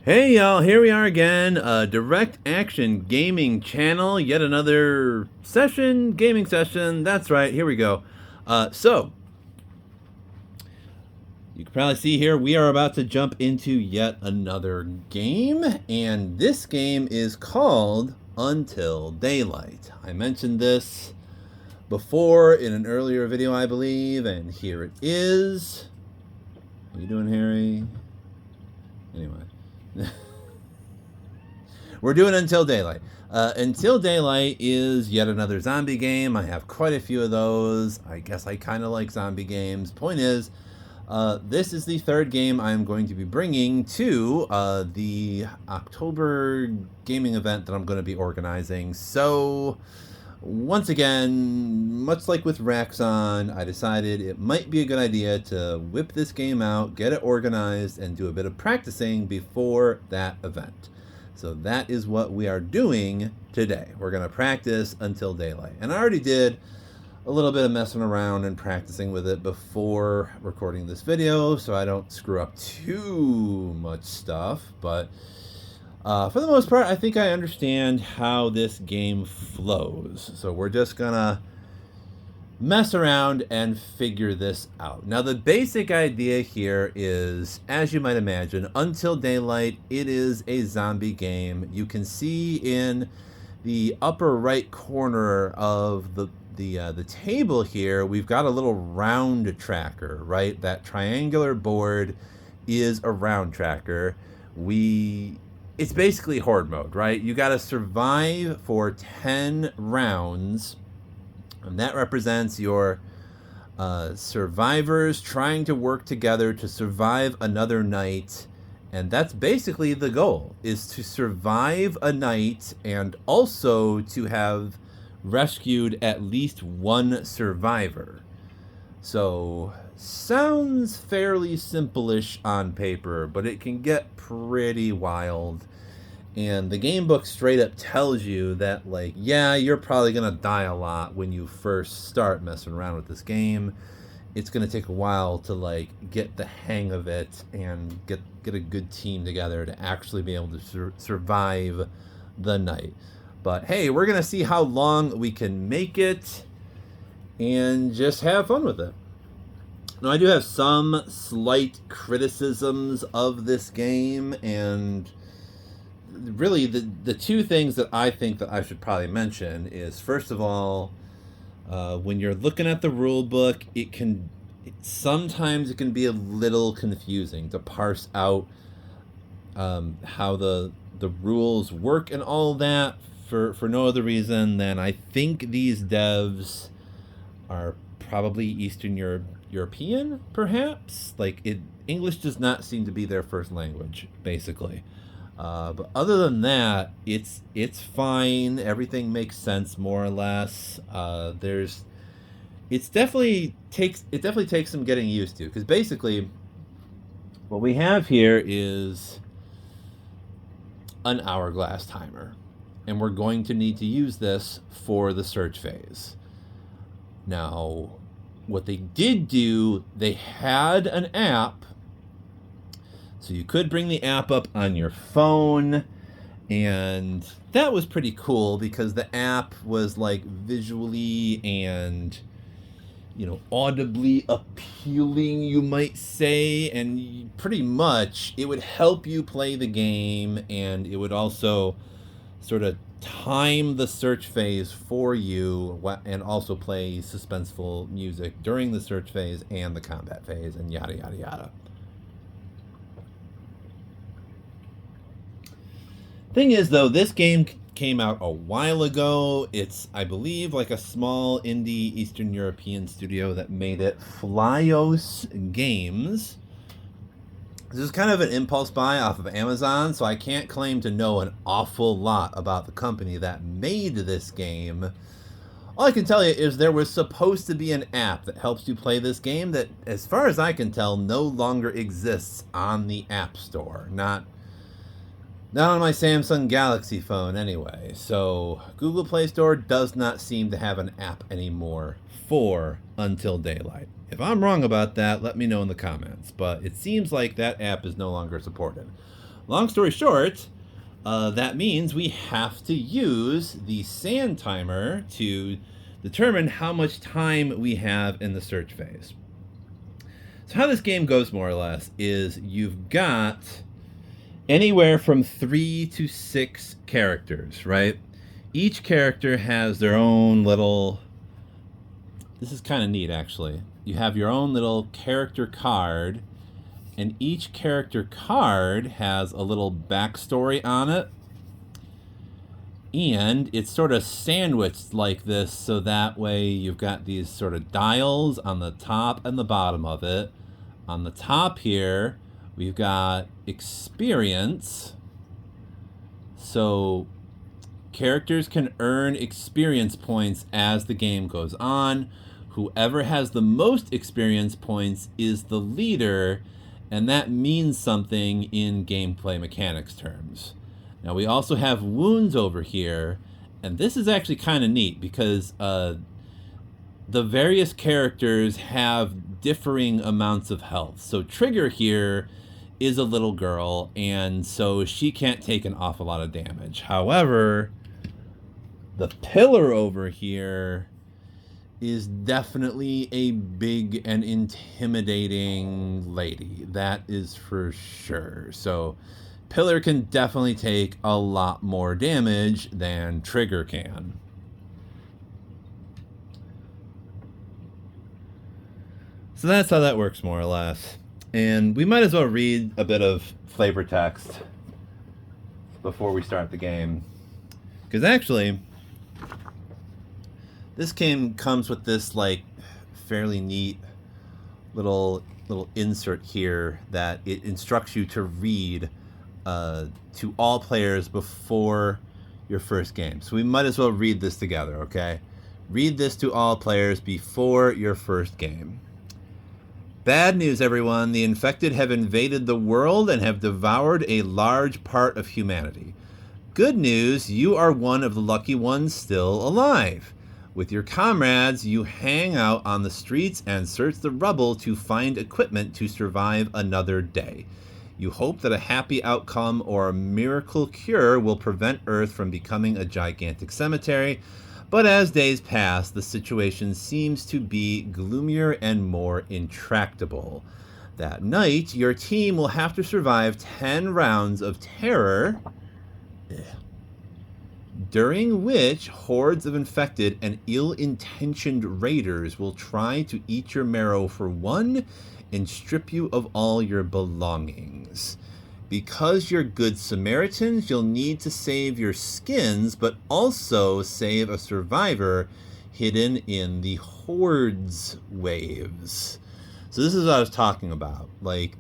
Hey y'all, here we are again, direct action gaming channel, yet another gaming session, that's right, here we go. So, you can probably see here, we are about to jump into yet another game, and this game is called Until Daylight. I mentioned this before in an earlier video, I believe, and here it is. What are you doing, Harry? Anyway. We're doing Until Daylight. Until Daylight is yet another zombie game. I have quite a few of those. I guess I kind of like zombie games. Point is, this is the third game I'm going to be bringing to the October gaming event that I'm going to be organizing. So, once again, much like with Raxon, I decided it might be a good idea to whip this game out, get it organized, and do a bit of practicing before that event. So that is what we are doing today. We're going to practice Until Daylight. And I already did a little bit of messing around and practicing with it before recording this video, so I don't screw up too much stuff. But for the most part, I think I understand how this game flows. So we're just going to mess around and figure this out. Now, the basic idea here is, as you might imagine, Until Daylight, it is a zombie game. You can see in the upper right corner of the table here, we've got a little round tracker, right? That triangular board is a round tracker. It's basically horde mode, right? You got to survive for 10 rounds. And that represents your survivors trying to work together to survive another night. And that's basically the goal, is to survive a night and also to have rescued at least one survivor. So, sounds fairly simple-ish on paper, but it can get pretty wild. And the game book straight up tells you that, like, yeah, you're probably going to die a lot when you first start messing around with this game. It's going to take a while to, like, get the hang of it and get a good team together to actually be able to survive the night. But, hey, we're going to see how long we can make it and just have fun with it. Now, I do have some slight criticisms of this game, and really the two things that I think that I should probably mention is, first of all, when you're looking at the rule book, sometimes it can be a little confusing to parse out how the rules work and all that, for no other reason than I think these devs are probably Eastern European, perhaps. Like, English does not seem to be their first language, basically. But other than that, it's fine. Everything makes sense, more or less. It definitely takes some getting used to, because basically what we have here is an hourglass timer, and we're going to need to use this for the search phase. Now, what they did do, they had an app. So you could bring the app up on your phone, and that was pretty cool because the app was, like, visually and, audibly appealing, you might say, and pretty much it would help you play the game, and it would also sort of time the search phase for you and also play suspenseful music during the search phase and the combat phase and yada yada yada. Thing is, though, this game came out a while ago. It's, I believe, like a small indie Eastern European studio that made it, Flyos Games. This is kind of an impulse buy off of Amazon, so I can't claim to know an awful lot about the company that made this game. All I can tell you is there was supposed to be an app that helps you play this game that, as far as I can tell, no longer exists on the App Store. Not on my Samsung Galaxy phone, anyway. So, Google Play Store does not seem to have an app anymore for Until Daylight. If I'm wrong about that, let me know in the comments. But it seems like that app is no longer supported. Long story short, that means we have to use the sand timer to determine how much time we have in the search phase. So how this game goes more or less is you've got anywhere from 3 to 6 characters, right? Each character has their own little... This is kind of neat, actually. You have your own little character card, and each character card has a little backstory on it. And it's sort of sandwiched like this, so that way you've got these sort of dials on the top and the bottom of it. On the top here, we've got experience. So characters can earn experience points as the game goes on. Whoever has the most experience points is the leader, and that means something in gameplay mechanics terms. Now we also have wounds over here, and this is actually kind of neat because the various characters have differing amounts of health. So Trigger here is a little girl, and so she can't take an awful lot of damage. However, the Pillar over here is definitely a big and intimidating lady. That is for sure. So Pillar can definitely take a lot more damage than Trigger can. So that's how that works more or less. And we might as well read a bit of flavor text before we start the game. Because actually, this game comes with this like fairly neat little insert here that it instructs you to read to all players before your first game. So we might as well read this together, okay? Read this to all players before your first game. Bad news, everyone. The infected have invaded the world and have devoured a large part of humanity. Good news, you are one of the lucky ones still alive. With your comrades, you hang out on the streets and search the rubble to find equipment to survive another day. You hope that a happy outcome or a miracle cure will prevent Earth from becoming a gigantic cemetery, but as days pass, the situation seems to be gloomier and more intractable. That night, your team will have to survive 10 rounds of terror, during which hordes of infected and ill-intentioned raiders will try to eat your marrow for one and strip you of all your belongings. Because you're good Samaritans, you'll need to save your skins, but also save a survivor hidden in the hordes waves. So this is what I was talking about. Like,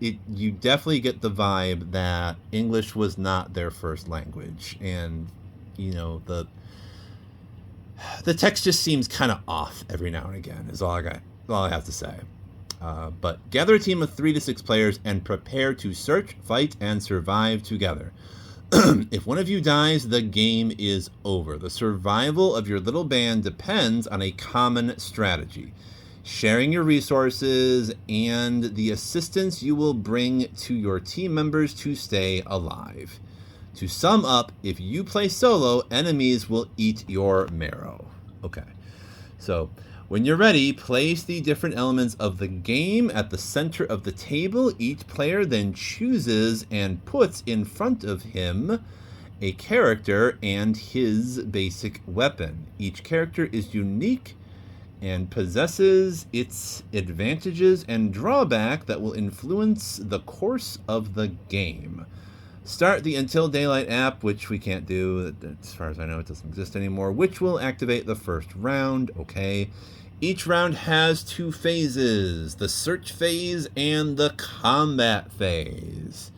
you definitely get the vibe that English was not their first language, and you know the text just seems kind of off every now and again. Is all I have to say. But gather a team of 3 to 6 players and prepare to search, fight, and survive together. If one of you dies, the game is over. The survival of your little band depends on a common strategy. Sharing your resources and the assistance you will bring to your team members to stay alive. To sum up, if you play solo, enemies will eat your marrow. Okay, so when you're ready, place the different elements of the game at the center of the table. Each player then chooses and puts in front of him a character and his basic weapon. Each character is unique and possesses its advantages and drawback that will influence the course of the game. Start the Until Daylight app, which we can't do. As far as I know, it doesn't exist anymore, which will activate the first round. Okay. Each round has 2 phases, the search phase and the combat phase.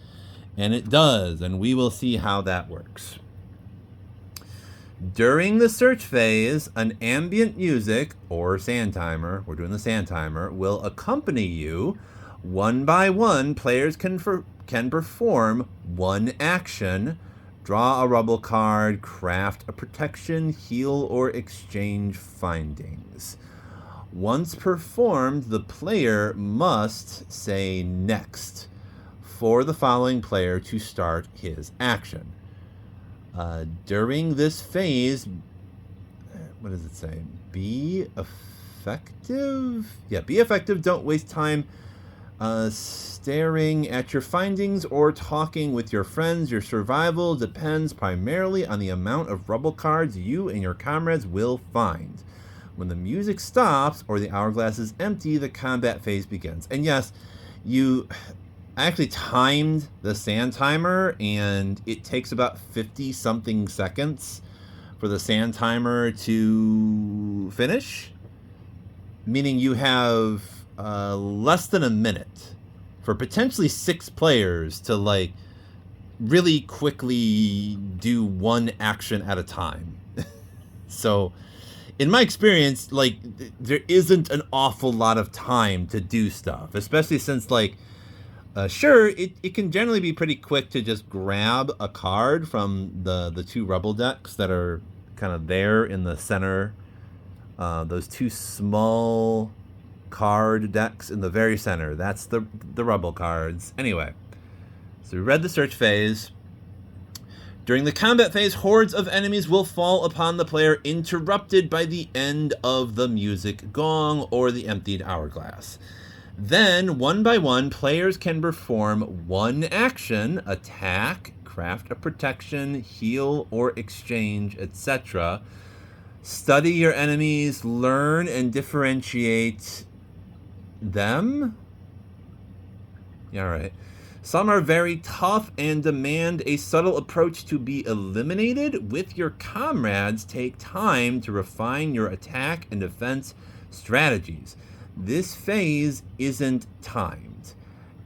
And it does, and we will see how that works. During the search phase, an ambient music, or sand timer, we're doing the sand timer, will accompany you. One by one, players can perform one action, draw a rubble card, craft a protection, heal, or exchange findings. Once performed, the player must say next. for the following player to start his action. During this phase, what does it say? Be effective? Yeah, be effective. Don't waste time staring at your findings or talking with your friends. Your survival depends primarily on the amount of rubble cards you and your comrades will find. When the music stops or the hourglass is empty, the combat phase begins. And yes, I actually timed the sand timer, and it takes about 50-something seconds for the sand timer to finish, meaning you have less than a minute for potentially 6 players to like really quickly do one action at a time. So in my experience, like, there isn't an awful lot of time to do stuff, especially since, like, sure, it can generally be pretty quick to just grab a card from the 2 rubble decks that are kind of there in the center. Those 2 small card decks in the very center. That's the rubble cards. Anyway, so we read the search phase. During the combat phase, hordes of enemies will fall upon the player, interrupted by the end of the music gong or the emptied hourglass. Then, one by one, players can perform one action: attack, craft a protection, heal or exchange, etc. Study your enemies, learn and differentiate them. Yeah, all right. Some are very tough and demand a subtle approach to be eliminated. With your comrades, take time to refine your attack and defense strategies. This phase isn't timed.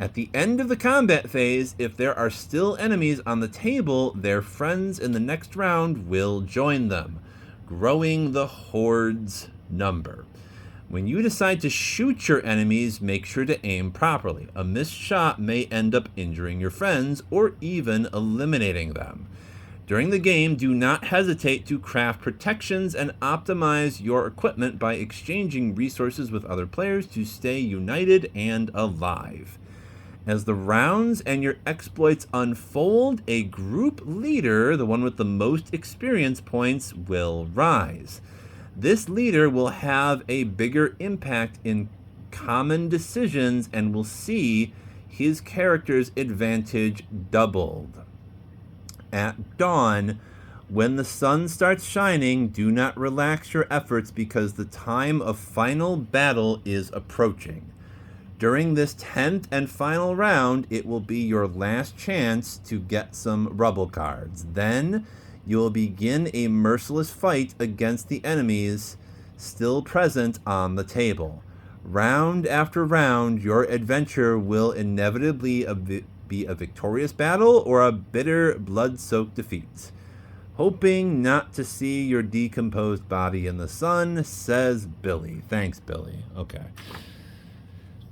At the end of the combat phase, if there are still enemies on the table, their friends in the next round will join them, growing the horde's number. When you decide to shoot your enemies, make sure to aim properly. A missed shot may end up injuring your friends or even eliminating them. During the game, do not hesitate to craft protections and optimize your equipment by exchanging resources with other players to stay united and alive. As the rounds and your exploits unfold, a group leader, the one with the most experience points, will rise. This leader will have a bigger impact in common decisions and will see his character's advantage doubled. At dawn, when the sun starts shining, do not relax your efforts because the time of final battle is approaching. During this 10th and final round, it will be your last chance to get some rubble cards. Then you will begin a merciless fight against the enemies still present on the table. Round after round, your adventure will inevitably be a victorious battle or a bitter, blood-soaked defeat. Hoping not to see your decomposed body in the sun, says Billy. Thanks, Billy. Okay.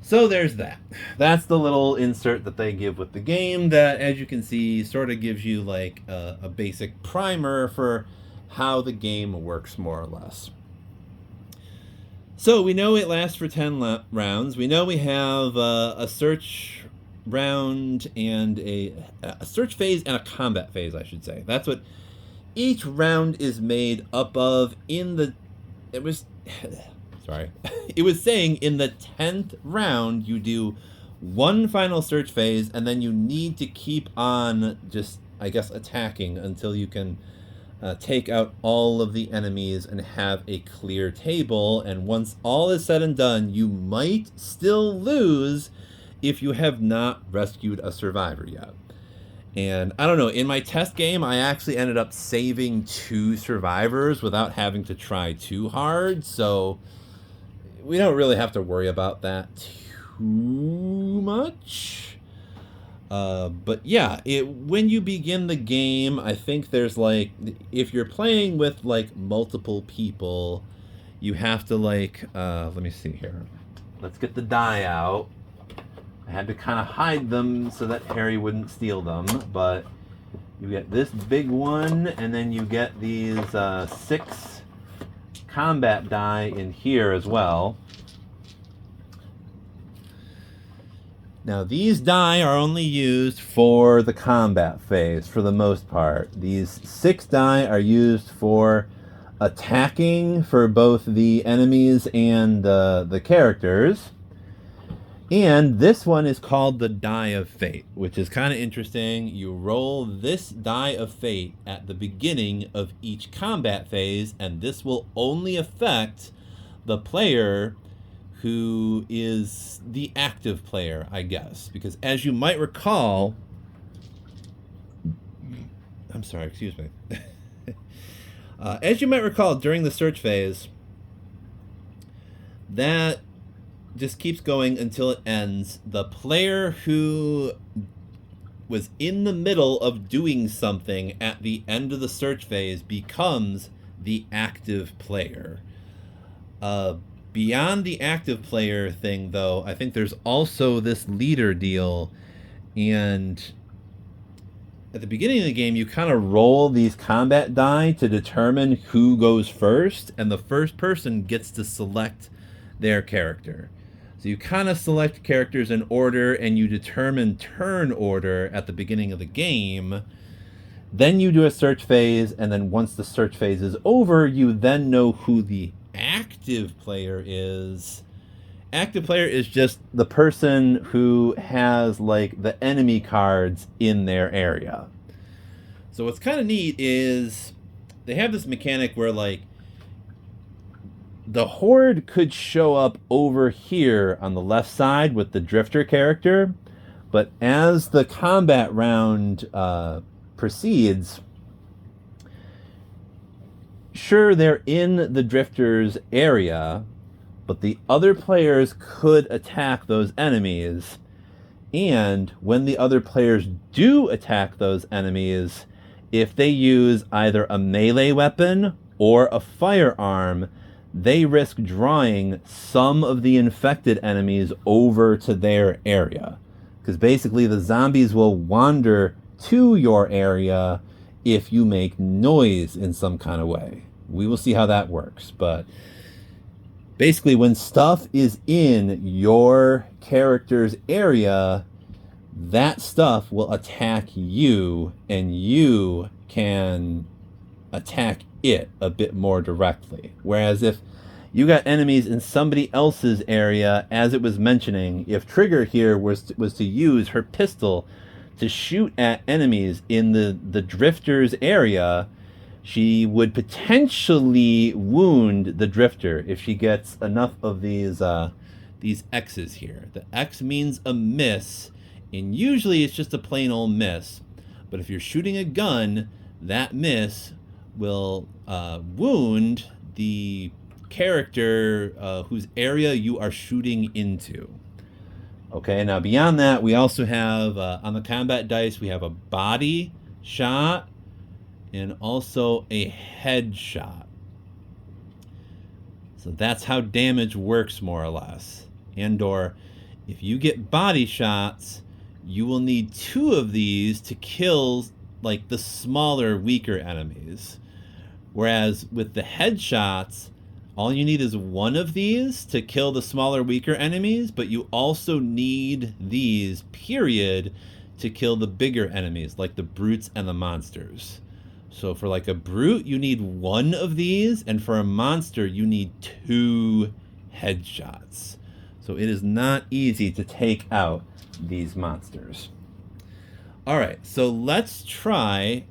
So there's that. That's the little insert that they give with the game that, as you can see, sort of gives you like a basic primer for how the game works, more or less. So we know it lasts for 10 rounds. We know we have a search round and a search phase and a combat phase, I should say. That's what each round is made up of. It was saying in the 10th round you do one final search phase, and then you need to keep on just, I guess, attacking until you can take out all of the enemies and have a clear table. And once all is said and done, you might still lose if you have not rescued a survivor yet. And I don't know, in my test game, I actually ended up saving 2 survivors without having to try too hard, so we don't really have to worry about that too much. But yeah, when you begin the game, I think there's like, if you're playing with like multiple people, you have to like, let me see here. Let's get the die out. I had to kind of hide them so that Harry wouldn't steal them, but you get this big one, and then you get these 6 combat die in here as well. Now, these die are only used for the combat phase for the most part. These 6 die are used for attacking for both the enemies and the characters. And this one is called the Die of Fate, which is kind of interesting. You roll this Die of Fate at the beginning of each combat phase, and this will only affect the player who is the active player, I guess. Because as you might recall, I'm sorry, excuse me. As you might recall, during the search phase, that just keeps going until it ends. The player who was in the middle of doing something at the end of the search phase becomes the active player. Beyond the active player thing, though, I think there's also this leader deal. And at the beginning of the game, you kind of roll these combat die to determine who goes first, and the first person gets to select their character. So you kind of select characters in order, and you determine turn order at the beginning of the game. Then you do a search phase, and then once the search phase is over, you then know who the active player is. Active player is just the person who has like the enemy cards in their area. So what's kind of neat is they have this mechanic where like the horde could show up over here on the left side with the drifter character, but as the combat round proceeds, sure, they're in the drifters area, but the other players could attack those enemies. And when the other players do attack those enemies, if they use either a melee weapon or a firearm, they risk drawing some of the infected enemies over to their area. Because basically the zombies will wander to your area if you make noise in some kind of way. We will see how that works, but basically when stuff is in your character's area, that stuff will attack you, and you can attack it a bit more directly. Whereas if you got enemies in somebody else's area, as it was mentioning, if Trigger here was to use her pistol to shoot at enemies in the drifter's area, she would potentially wound the drifter if she gets enough of these X's here. The X means a miss, and usually it's just a plain old miss. But if you're shooting a gun, that miss will wound the character whose area you are shooting into. Okay, now beyond that, we also have, on the combat dice, we have a body shot and also a headshot. So that's how damage works, more or less. And or if you get body shots, you will need 2 of these to kill like the smaller, weaker enemies. Whereas with the headshots, all you need is 1 of these to kill the smaller, weaker enemies, but you also need these, period, to kill the bigger enemies, like the brutes and the monsters. So for like a brute, you need 1 of these, and for a monster, you need 2 headshots. So it is not easy to take out these monsters. All right, so let's try.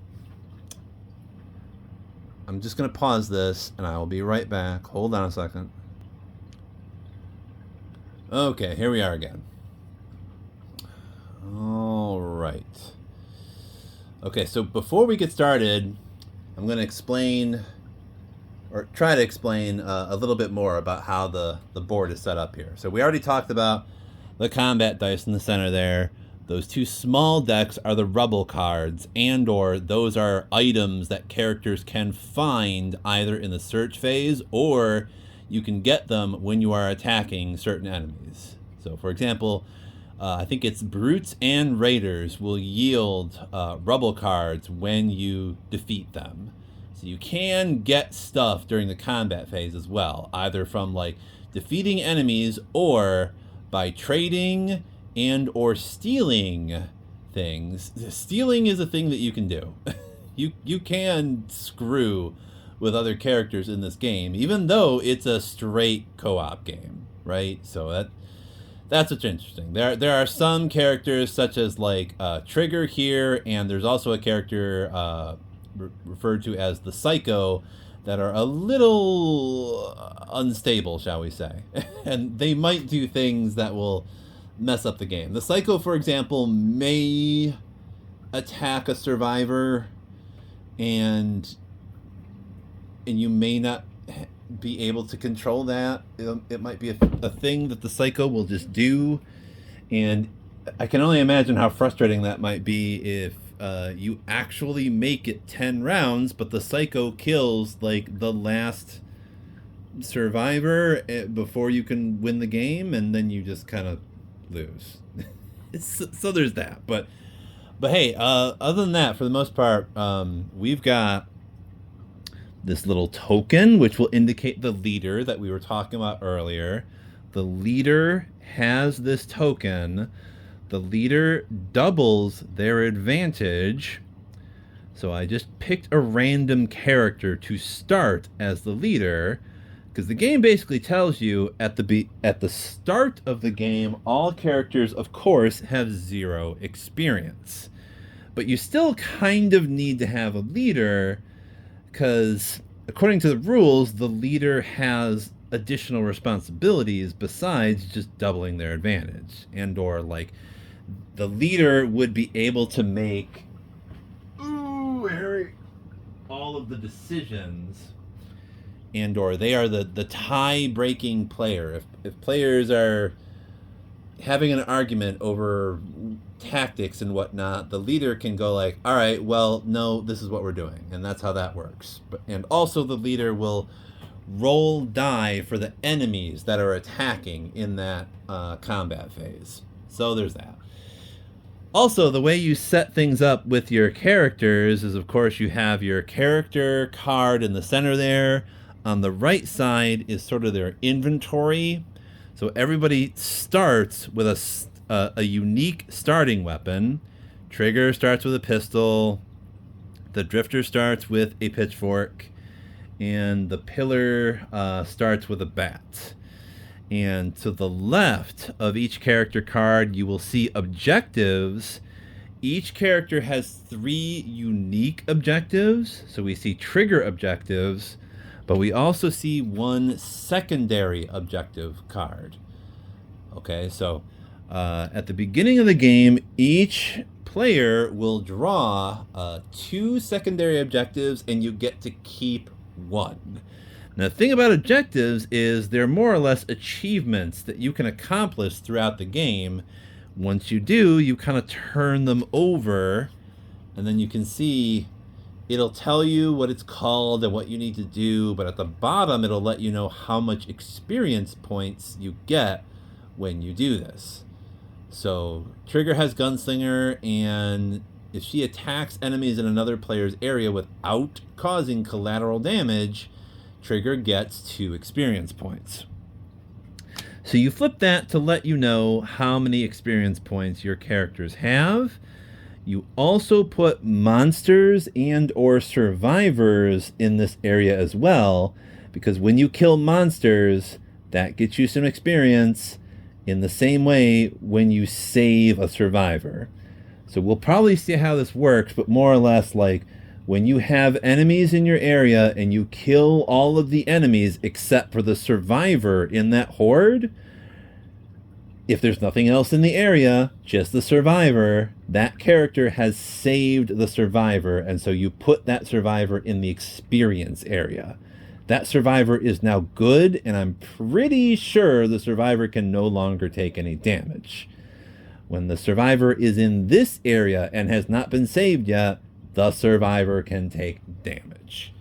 I'm just going to pause this, and I will be right back. Hold on a second. Okay, here we are again. All right. Okay, so before we get started, I'm going to explain, or try to explain a little bit more about how the board is set up here. So we already talked about the combat dice in the center there. Those 2 small decks are the rubble cards, and or those are items that characters can find either in the search phase, or you can get them when you are attacking certain enemies. So for example, I think it's brutes and raiders will yield rubble cards when you defeat them. So you can get stuff during the combat phase as well, either from like defeating enemies or by trading and or stealing things. Stealing is a thing that you can do. You can screw with other characters in this game, even though it's a straight co-op game, right? So that's what's interesting. There are some characters such as like Trigger here, and there's also a character referred to as the Psycho that are a little unstable, shall we say, and they might do things that will mess up the game. The Psycho, for example, may attack a survivor, and you may not be able to control that. It might be a thing that the Psycho will just do, and I can only imagine how frustrating that might be if you actually make it 10 rounds, but the Psycho kills like the last survivor before you can win the game, and then you just kind of lose. So there's that. But hey, other than that, for the most part, we've got this little token which will indicate the leader that we were talking about earlier. The leader has this token. The leader doubles their advantage. So I just picked a random character to start as the leader, because the game basically tells you at the start of the game, all characters, of course, have 0 experience. But you still kind of need to have a leader, because according to the rules, the leader has additional responsibilities besides just doubling their advantage, and or like the leader would be able to make all of the decisions, and or they are the tie-breaking player. If players are having an argument over tactics and whatnot, the leader can go like, all right, well, no, this is what we're doing, and that's how that works. And also the leader will roll die for the enemies that are attacking in that combat phase. So there's that. Also, the way you set things up with your characters is, of course, you have your character card in the center there. On the right side is sort of their inventory. So everybody starts with a unique starting weapon. Trigger starts with a pistol. The Drifter starts with a pitchfork. And the Pillar starts with a bat. And to the left of each character card, you will see objectives. Each character has 3 unique objectives. So we see trigger objectives, but we also see 1 secondary objective card. Okay, so at the beginning of the game, each player will draw 2 secondary objectives, and you get to keep 1. Now, the thing about objectives is they're more or less achievements that you can accomplish throughout the game. Once you do, you kind of turn them over, and then you can see it'll tell you what it's called and what you need to do, but at the bottom, it'll let you know how much experience points you get when you do this. So, Trigger has Gunslinger, and if she attacks enemies in another player's area without causing collateral damage, Trigger gets 2 experience points. So you flip that to let you know how many experience points your characters have. You also put monsters and or survivors in this area as well, because when you kill monsters, that gets you some experience in the same way when you save a survivor. So we'll probably see how this works, but more or less like when you have enemies in your area and you kill all of the enemies except for the survivor in that horde, if there's nothing else in the area, just the survivor, that character has saved the survivor, and so you put that survivor in the experience area. That survivor is now good, and I'm pretty sure the survivor can no longer take any damage. When the survivor is in this area and has not been saved yet, the survivor can take damage.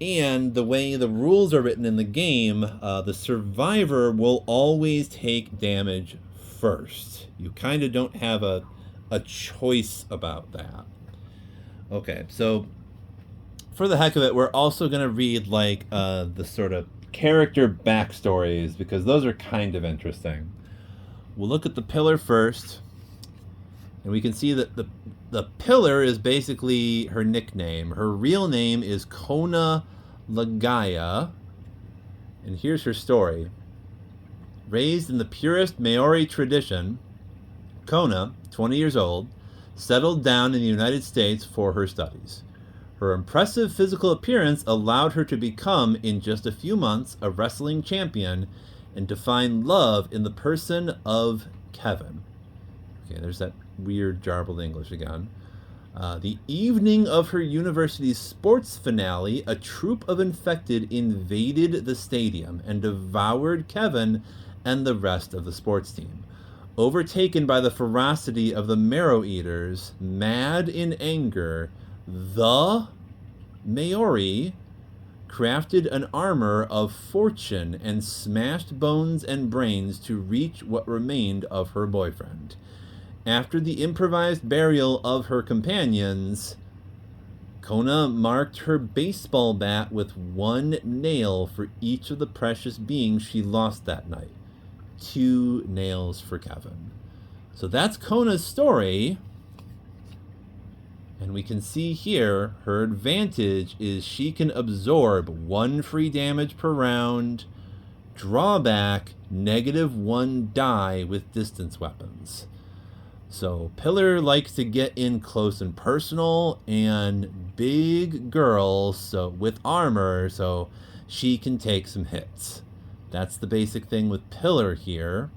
And the way the rules are written in the game, the survivor will always take damage first. You kind of don't have a choice about that. Okay, so for the heck of it, we're also going to read like the sort of character backstories, because those are kind of interesting. We'll look at the pillar first, and we can see that the pillar is basically her nickname. Her real name is Kona Lagaya, and here's her story. Raised in the purest Maori tradition, Kona, 20 years old, settled down in the United States for her studies. Her impressive physical appearance allowed her to become, in just a few months, a wrestling champion and to find love in the person of Kevin. Okay, there's that weird garbled English again. The evening of her university's sports finale, a troop of infected invaded the stadium and devoured Kevin and the rest of the sports team. Overtaken by the ferocity of the marrow eaters, mad in anger, the Maori crafted an armor of fortune and smashed bones and brains to reach what remained of her boyfriend. After the improvised burial of her companions, Kona marked her baseball bat with one nail for each of the precious beings she lost that night. 2 nails for Kevin. So that's Kona's story. And we can see here her advantage is she can absorb 1 free damage per round. Drawback, -1 die with distance weapons. So Pillar likes to get in close and personal, and big girl, so with armor, so she can take some hits. That's the basic thing with Pillar here.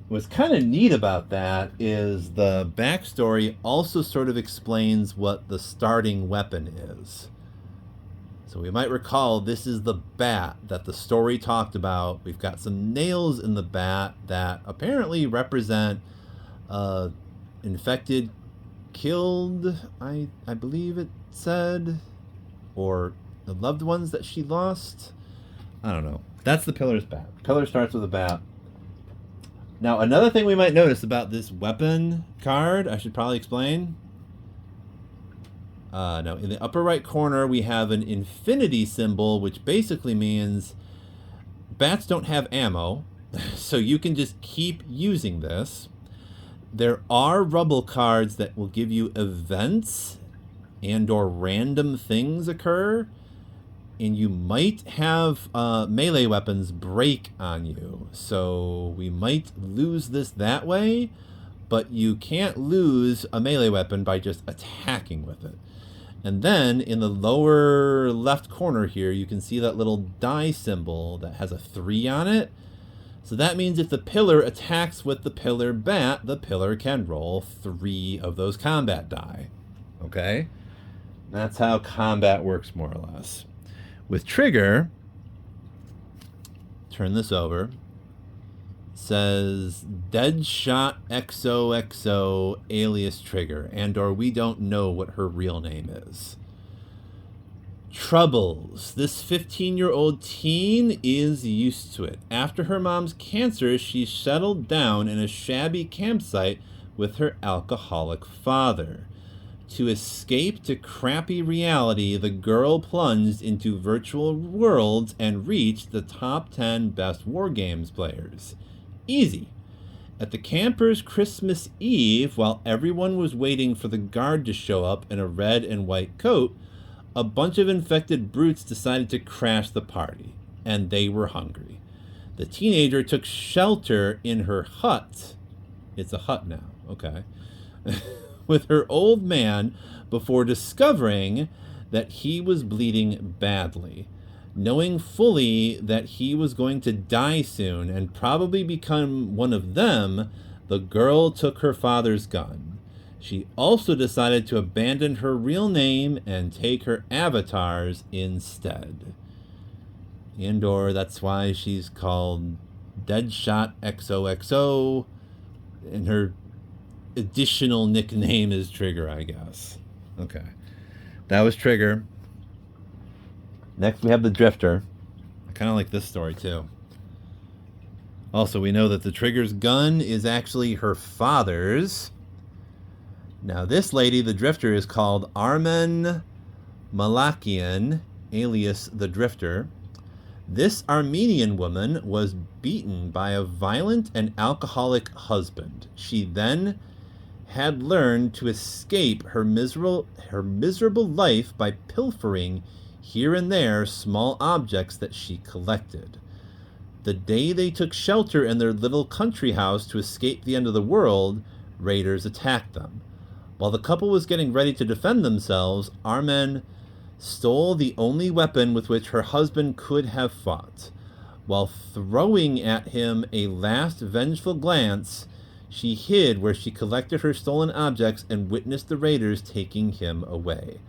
What's kind of neat about that is the backstory also sort of explains what the starting weapon is. So we might recall this is the bat that the story talked about. We've got some nails in the bat that apparently represent infected, killed, I believe it said, or the loved ones that she lost. I don't know. That's the Pillar's bat. Pillar starts with a bat. Now, another thing we might notice about this weapon card, I should probably explain. No, in the upper right corner, we have an infinity symbol, which basically means bats don't have ammo, so you can just keep using this. There are rubble cards that will give you events and or random things occur, and you might have melee weapons break on you. So we might lose this that way, but you can't lose a melee weapon by just attacking with it. And then in the lower left corner here, you can see that little die symbol that has a 3 on it. So that means if the Pillar attacks with the Pillar bat, the Pillar can roll 3 of those combat die. Okay? That's how combat works, more or less. With Trigger, turn this over, says Deadshot XOXO alias Trigger, and or we don't know what her real name is. Troubles. This 15-year-old teen is used to it. After her mom's cancer, she settled down in a shabby campsite with her alcoholic father. To escape to crappy reality, the girl plunged into virtual worlds and reached the top 10 best war games players. Easy. At the campers' Christmas Eve, while everyone was waiting for the guard to show up in a red and white coat, a bunch of infected brutes decided to crash the party, and they were hungry. The teenager took shelter in her hut. It's a hut now, okay. With her old man before discovering that he was bleeding badly. Knowing fully that he was going to die soon and probably become one of them, the girl took her father's gun. She also decided to abandon her real name and take her avatars instead. And or that's why she's called Deadshot XOXO, and her additional nickname is Trigger, I guess. Okay. That was Trigger. Next we have the Drifter. I kind of like this story too. Also, we know that the Trigger's gun is actually her father's. Now this lady, the Drifter, is called Armen Malakian, alias the Drifter. This Armenian woman was beaten by a violent and alcoholic husband. She then had learned to escape her miserable life by pilfering here and there small objects that she collected. The day they took shelter in their little country house to escape the end of the world, raiders attacked them. While the couple was getting ready to defend themselves, Armen stole the only weapon with which her husband could have fought. While throwing at him a last vengeful glance, she hid where she collected her stolen objects and witnessed the raiders taking him away,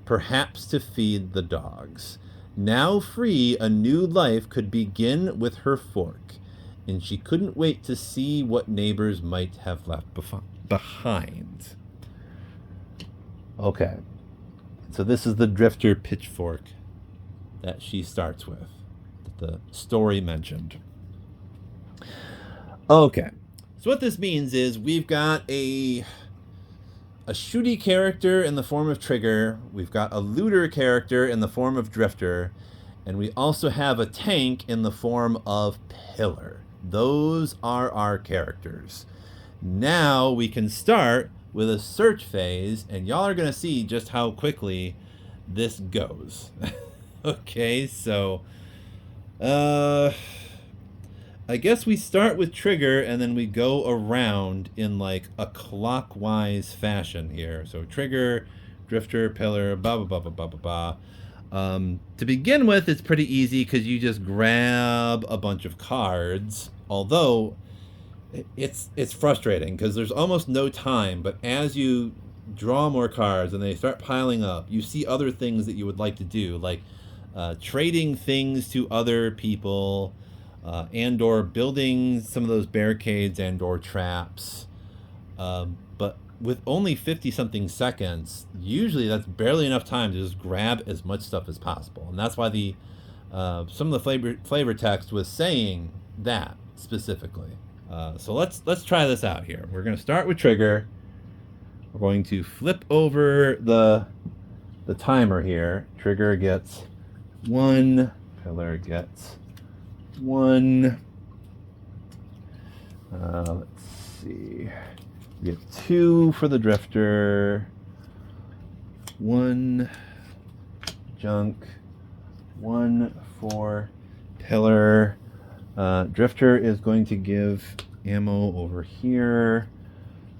perhaps to feed the dogs. Now free, a new life could begin with her fork, and she couldn't wait to see what neighbors might have left behind. Okay, so this is the drifter pitchfork that she starts with, that the story mentioned. Okay, so what this means is we've got a shooty character in the form of Trigger, we've got a looter character in the form of Drifter, and we also have a tank in the form of Pillar. Those are our characters. Now we can start with a search phase, and y'all are going to see just how quickly this goes. Okay, so I guess we start with Trigger and then we go around in like a clockwise fashion here. So Trigger, Drifter, Pillar, blah blah blah blah blah blah blah. To begin with, it's pretty easy because you just grab a bunch of cards. Although it's frustrating because there's almost no time. But as you draw more cards and they start piling up, you see other things that you would like to do, like trading things to other people. And or building some of those barricades and or traps. But with only 50-something seconds, usually that's barely enough time to just grab as much stuff as possible. And that's why the some of the flavor text was saying that specifically. So let's try this out here. We're going to start with Trigger. We're going to flip over the timer here. Trigger gets 1, Pillar gets 1. Let's see. We get 2 for the Drifter. 1 junk. 1 for Pillar. Drifter is going to give ammo over here.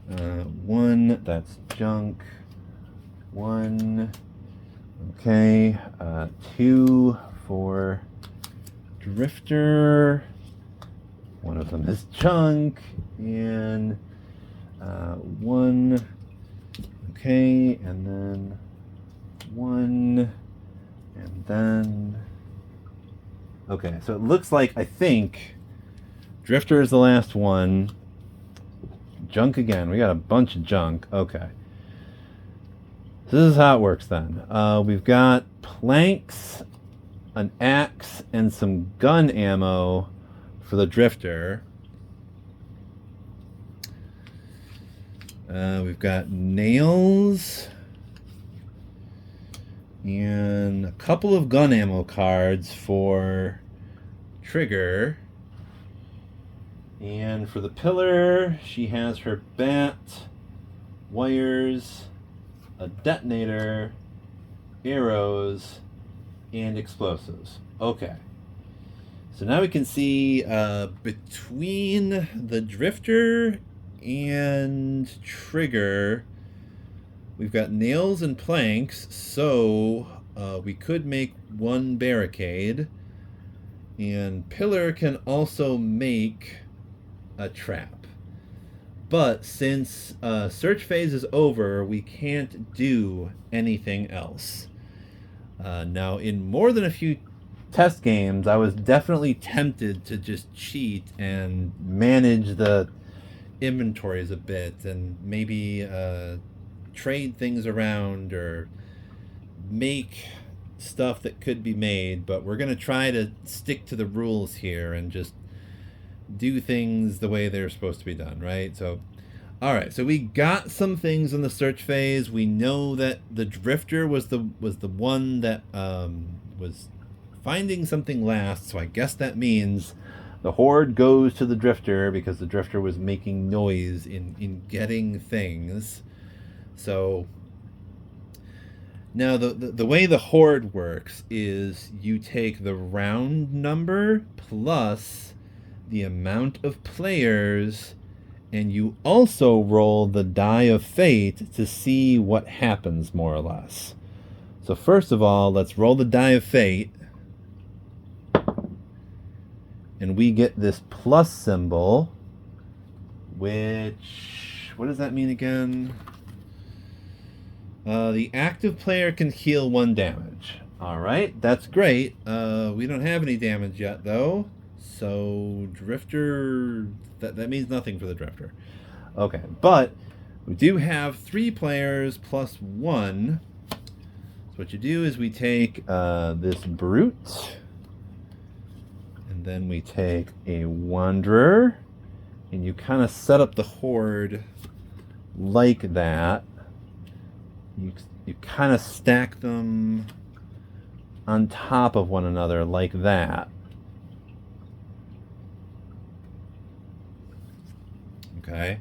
1, that's junk. 1. Okay. 2 for Drifter. 1 of them is junk, and 1. Okay, and then 1, and then. Okay, so it looks like I think Drifter is the last one. Junk again. We got a bunch of junk. Okay. So this is how it works then. We've got planks, an axe, and some gun ammo for the Drifter. We've got nails and a couple of gun ammo cards for Trigger. And for the Pillar, she has her bat, wires, a detonator, arrows, and explosives. Okay. So now we can see between the Drifter and Trigger, we've got nails and planks, so we could make 1 barricade. And Pillar can also make a trap. But since search phase is over, we can't do anything else. Now, in more than a few test games, I was definitely tempted to just cheat and manage the inventories a bit and maybe trade things around or make stuff that could be made. But we're going to try to stick to the rules here and just do things the way they're supposed to be done, right? So, all right, so we got some things in the search phase. We know that the Drifter was the one that was finding something last, so I guess that means the horde goes to the drifter because the drifter was making noise in getting things. So now the way the horde works is you take the round number plus the amount of players, and you also roll the die of fate to see what happens, more or less. So first of all, let's roll the die of fate. And we get this plus symbol, which, what does that mean again? The active player can heal 1 damage. Alright, that's great. We don't have any damage yet, though. So, Drifter, that means nothing for the Drifter. Okay, but we do have 3 players plus 1. So what you do is we take this Brute, and then we take a Wanderer, and you kind of set up the horde like that. You kind of stack them on top of one another like that. Okay.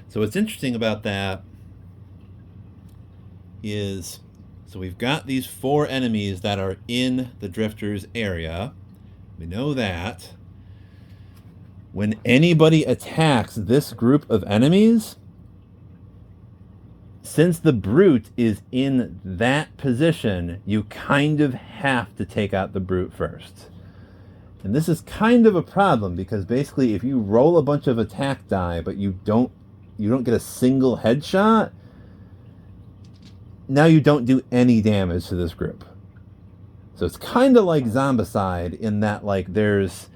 So what's interesting about that is, so we've got these 4 enemies that are in the drifter's area. We know that. When anybody attacks this group of enemies, since the brute is in that position, you kind of have to take out the brute first. And this is kind of a problem because basically if you roll a bunch of attack die but you don't get a single headshot, now you don't do any damage to this group. So it's kind of like Zombicide in that, like, there's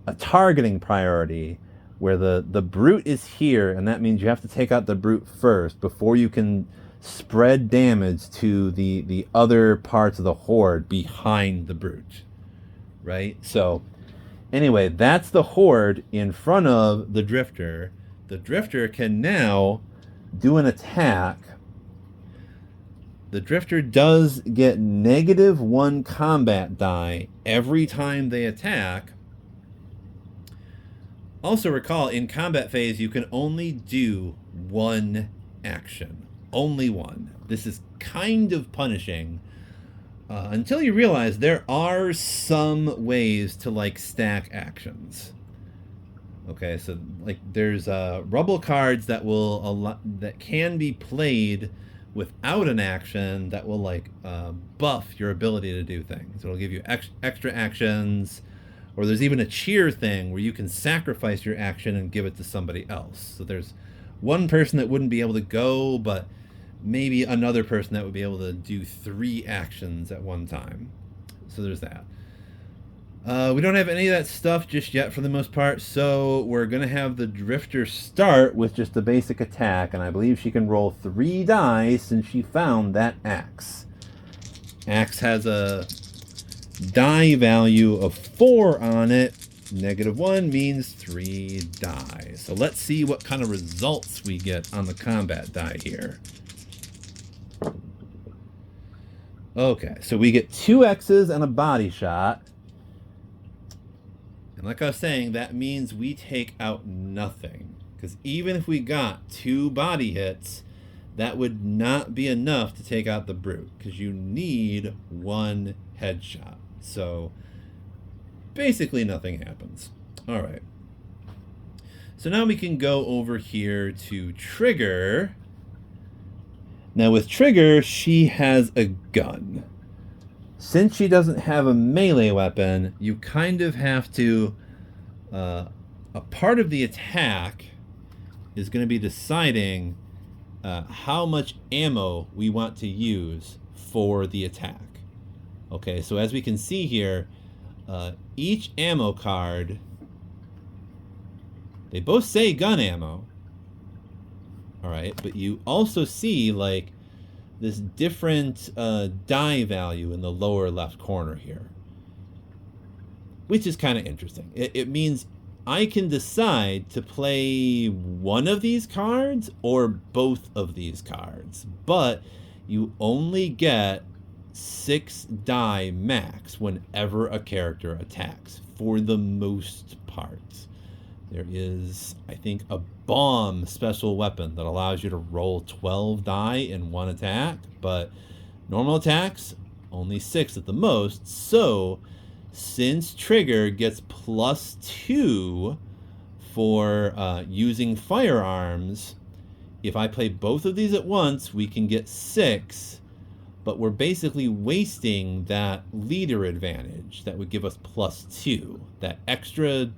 a targeting priority where the brute is here, and that means you have to take out the brute first before you can spread damage to the other parts of the horde behind the brute, right? So anyway, that's the horde in front of the drifter. The drifter can now do an attack. The drifter does get -1 combat die every time they attack. Also recall, in combat phase, you can only do 1 action. Only 1. This is kind of punishing until you realize there are some ways to, like, stack actions. Okay, so, like, there's rubble cards that that can be played without an action that will, like, buff your ability to do things. It'll give you extra actions. Or there's even a cheer thing where you can sacrifice your action and give it to somebody else. So there's one person that wouldn't be able to go, but maybe another person that would be able to do 3 actions at one time. So there's that. We don't have any of that stuff just yet for the most part, so we're going to have the drifter start with just a basic attack, and I believe she can roll 3 dice since she found that axe. Axe has a die value of 4 on it. -1 means 3 die. So let's see what kind of results we get on the combat die here. Okay, so we get 2 X's and a body shot. And like I was saying, that means we take out nothing. Because even if we got 2 body hits, that would not be enough to take out the brute. Because you need 1 headshot. So basically nothing happens. All right. So now we can go over here to Trigger. Now with Trigger, she has a gun. Since she doesn't have a melee weapon, you kind of have to... a part of the attack is going to be deciding how much ammo we want to use for the attack. Okay, so as we can see here, each ammo card, they both say gun ammo. All right, but you also see, like, this different die value in the lower left corner here, which is kind of interesting. It means I can decide to play one of these cards or both of these cards, but you only get 6 die max whenever a character attacks, for the most part. There is, I think, a bomb special weapon that allows you to roll 12 die in one attack, but normal attacks, only 6 at the most. So, since Trigger gets +2 for using firearms, if I play both of these at once, we can get 6, but we're basically wasting that leader advantage that would give us +2. That extra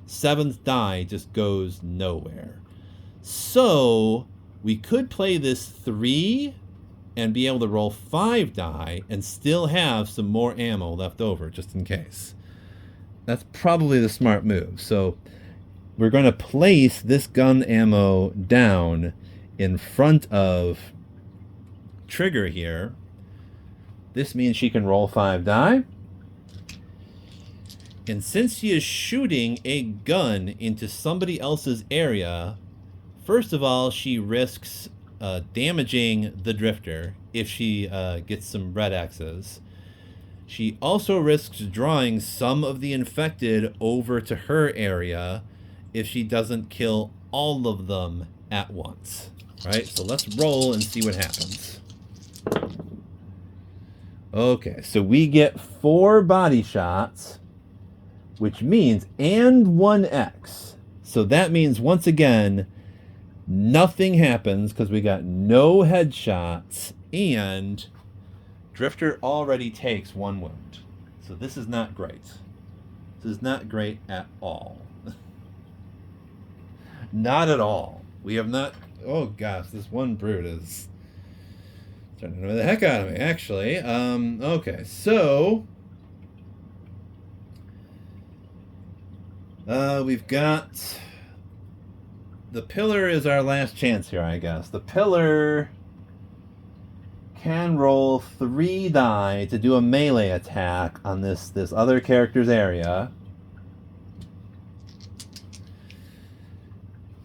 7th die just goes nowhere. So we could play this 3 and be able to roll 5 die and still have some more ammo left over just in case. That's probably the smart move. So we're going to place this gun ammo down in front of Trigger here. This means she can roll 5 die. And since she is shooting a gun into somebody else's area, first of all, she risks damaging the drifter if she gets some red X's. She also risks drawing some of the infected over to her area if she doesn't kill all of them at once. Right? So let's roll and see what happens. Okay, so we get 4 body shots, which means, and 1 X. So that means, once again, nothing happens because we got no headshots, and Drifter already takes 1 wound. So this is not great. This is not great at all. Not at all. We have not... Oh gosh, this one brute is starting to annoy the heck out of me, actually. Okay, so... we've got... The pillar is our last chance here, I guess. The pillar can roll 3 die to do a melee attack on this other character's area.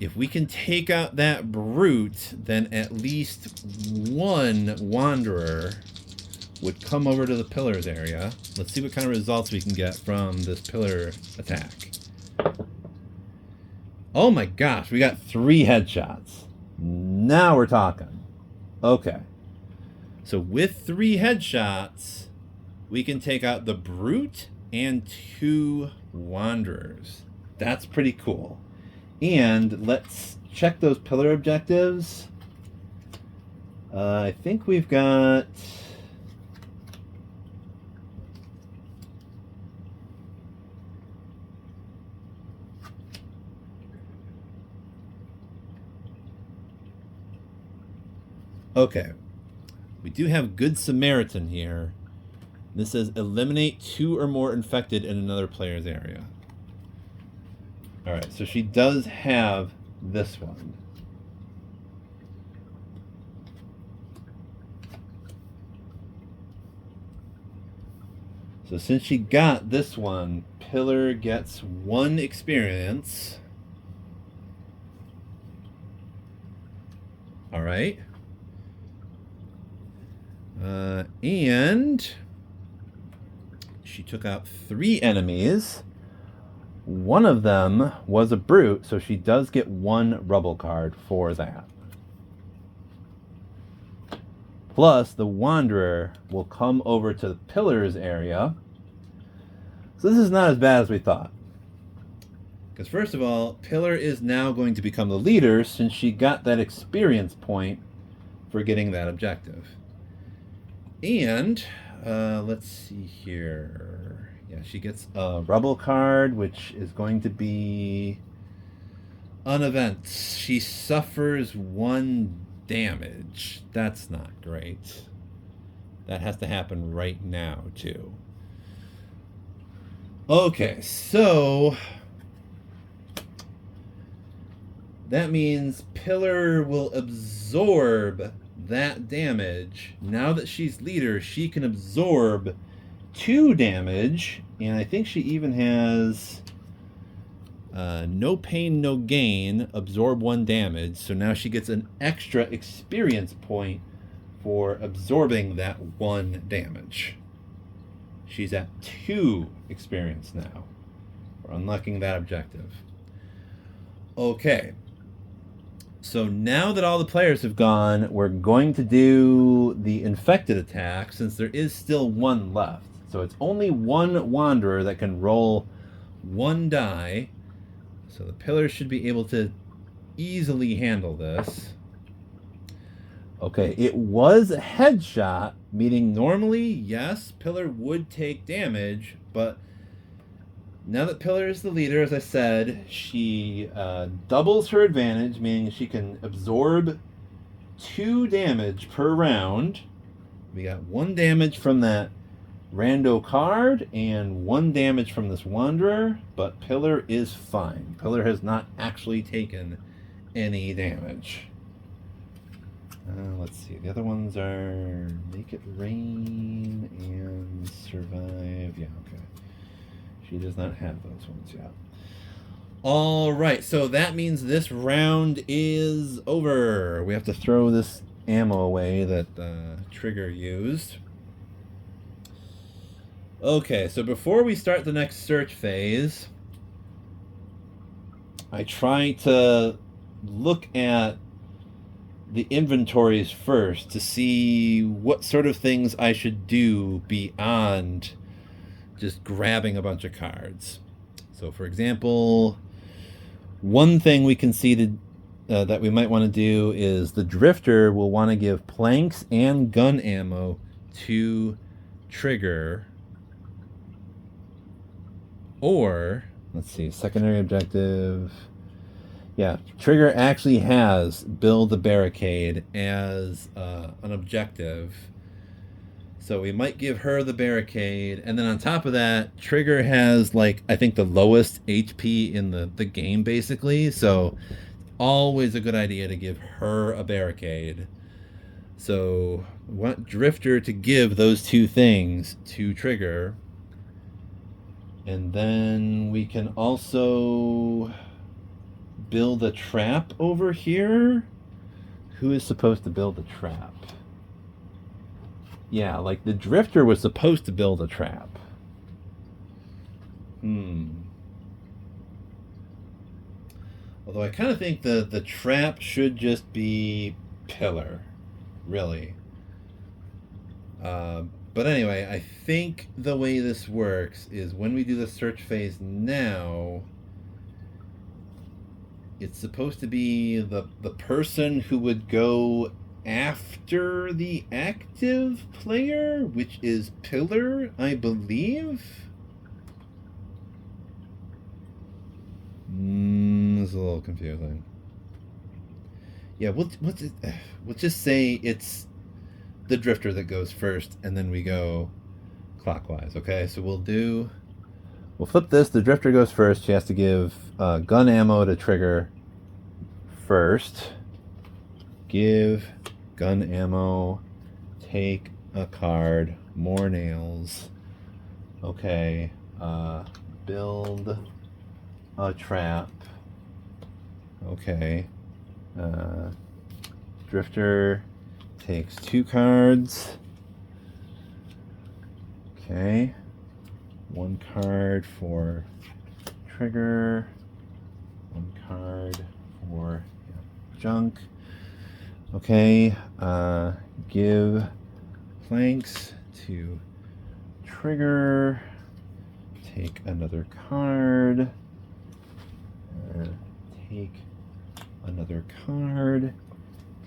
If we can take out that brute, then at least 1 wanderer would come over to the pillar's area. Let's see what kind of results we can get from this pillar attack. Oh my gosh, we got 3 headshots. Now we're talking. Okay. So with 3 headshots, we can take out the brute and 2 wanderers. That's pretty cool. And let's check those pillar objectives. I think we've got... Okay. We do have Good Samaritan here. This says eliminate 2 or more infected in another player's area. Alright, so she does have this one. So since she got this one, Pillar gets 1 experience. Alright. And she took out 3 enemies. One of them was a brute, so she does get 1 rubble card for that. Plus, the Wanderer will come over to the Pillars area. So this is not as bad as we thought. Because first of all, Pillar is now going to become the leader since she got that experience point for getting that objective. And, let's see here. Yeah, she gets a rubble card, which is going to be an event. She suffers 1 damage. That's not great. That has to happen right now, too. Okay, so that means Pillar will absorb that damage. Now that she's leader, she can absorb 2 damage, and I think she even has no pain, no gain, absorb 1 damage, so now she gets an extra experience point for absorbing that 1 damage. She's at 2 experience now. We're unlocking that objective. Okay. So now that all the players have gone, we're going to do the infected attack since there is still 1 left. So it's only 1 wanderer that can roll 1 die. So the pillar should be able to easily handle this. Okay, it was a headshot, meaning normally, yes, Pillar would take damage, but now that Pillar is the leader, as I said, she doubles her advantage, meaning she can absorb 2 damage per round. We got 1 damage from that rando card and 1 damage from this wanderer, but Pillar is fine. Pillar has not actually taken any damage. Let's see. The other ones are Make It Rain and Survive. Yeah, okay. She does not have those ones yet. All right, so that means this round is over. We have to throw this ammo away that Trigger used. Okay, so before we start the next search phase, I try to look at the inventories first to see what sort of things I should do beyond just grabbing a bunch of cards. So, for example, one thing we conceded that we might want to do is the Drifter will want to give planks and gun ammo to Trigger. Or, let's see, secondary objective. Yeah, Trigger actually has build a barricade as an objective. So we might give her the barricade. And then on top of that, Trigger has, like, I think the lowest HP in the game, basically. So always a good idea to give her a barricade. So we want Drifter to give those 2 things to Trigger. And then we can also build a trap over here. Who is supposed to build a trap? Yeah, like the Drifter was supposed to build a trap. Although I kind of think the trap should just be Pillar, really. But anyway, I think the way this works is when we do the search phase now, it's supposed to be the person who would go after the active player, which is Pillar, I believe. It's a little confusing. Yeah, we'll just say it's the Drifter that goes first, and then we go clockwise. Okay, so we'll flip this. The Drifter goes first. She has to give gun ammo to Trigger first. Give gun ammo. Take a card. More nails. Okay. Build a trap. Okay. Drifter takes 2 cards. Okay. 1 card for Trigger. 1 card for junk. Okay. Give planks to Trigger. Take another card. Take another card.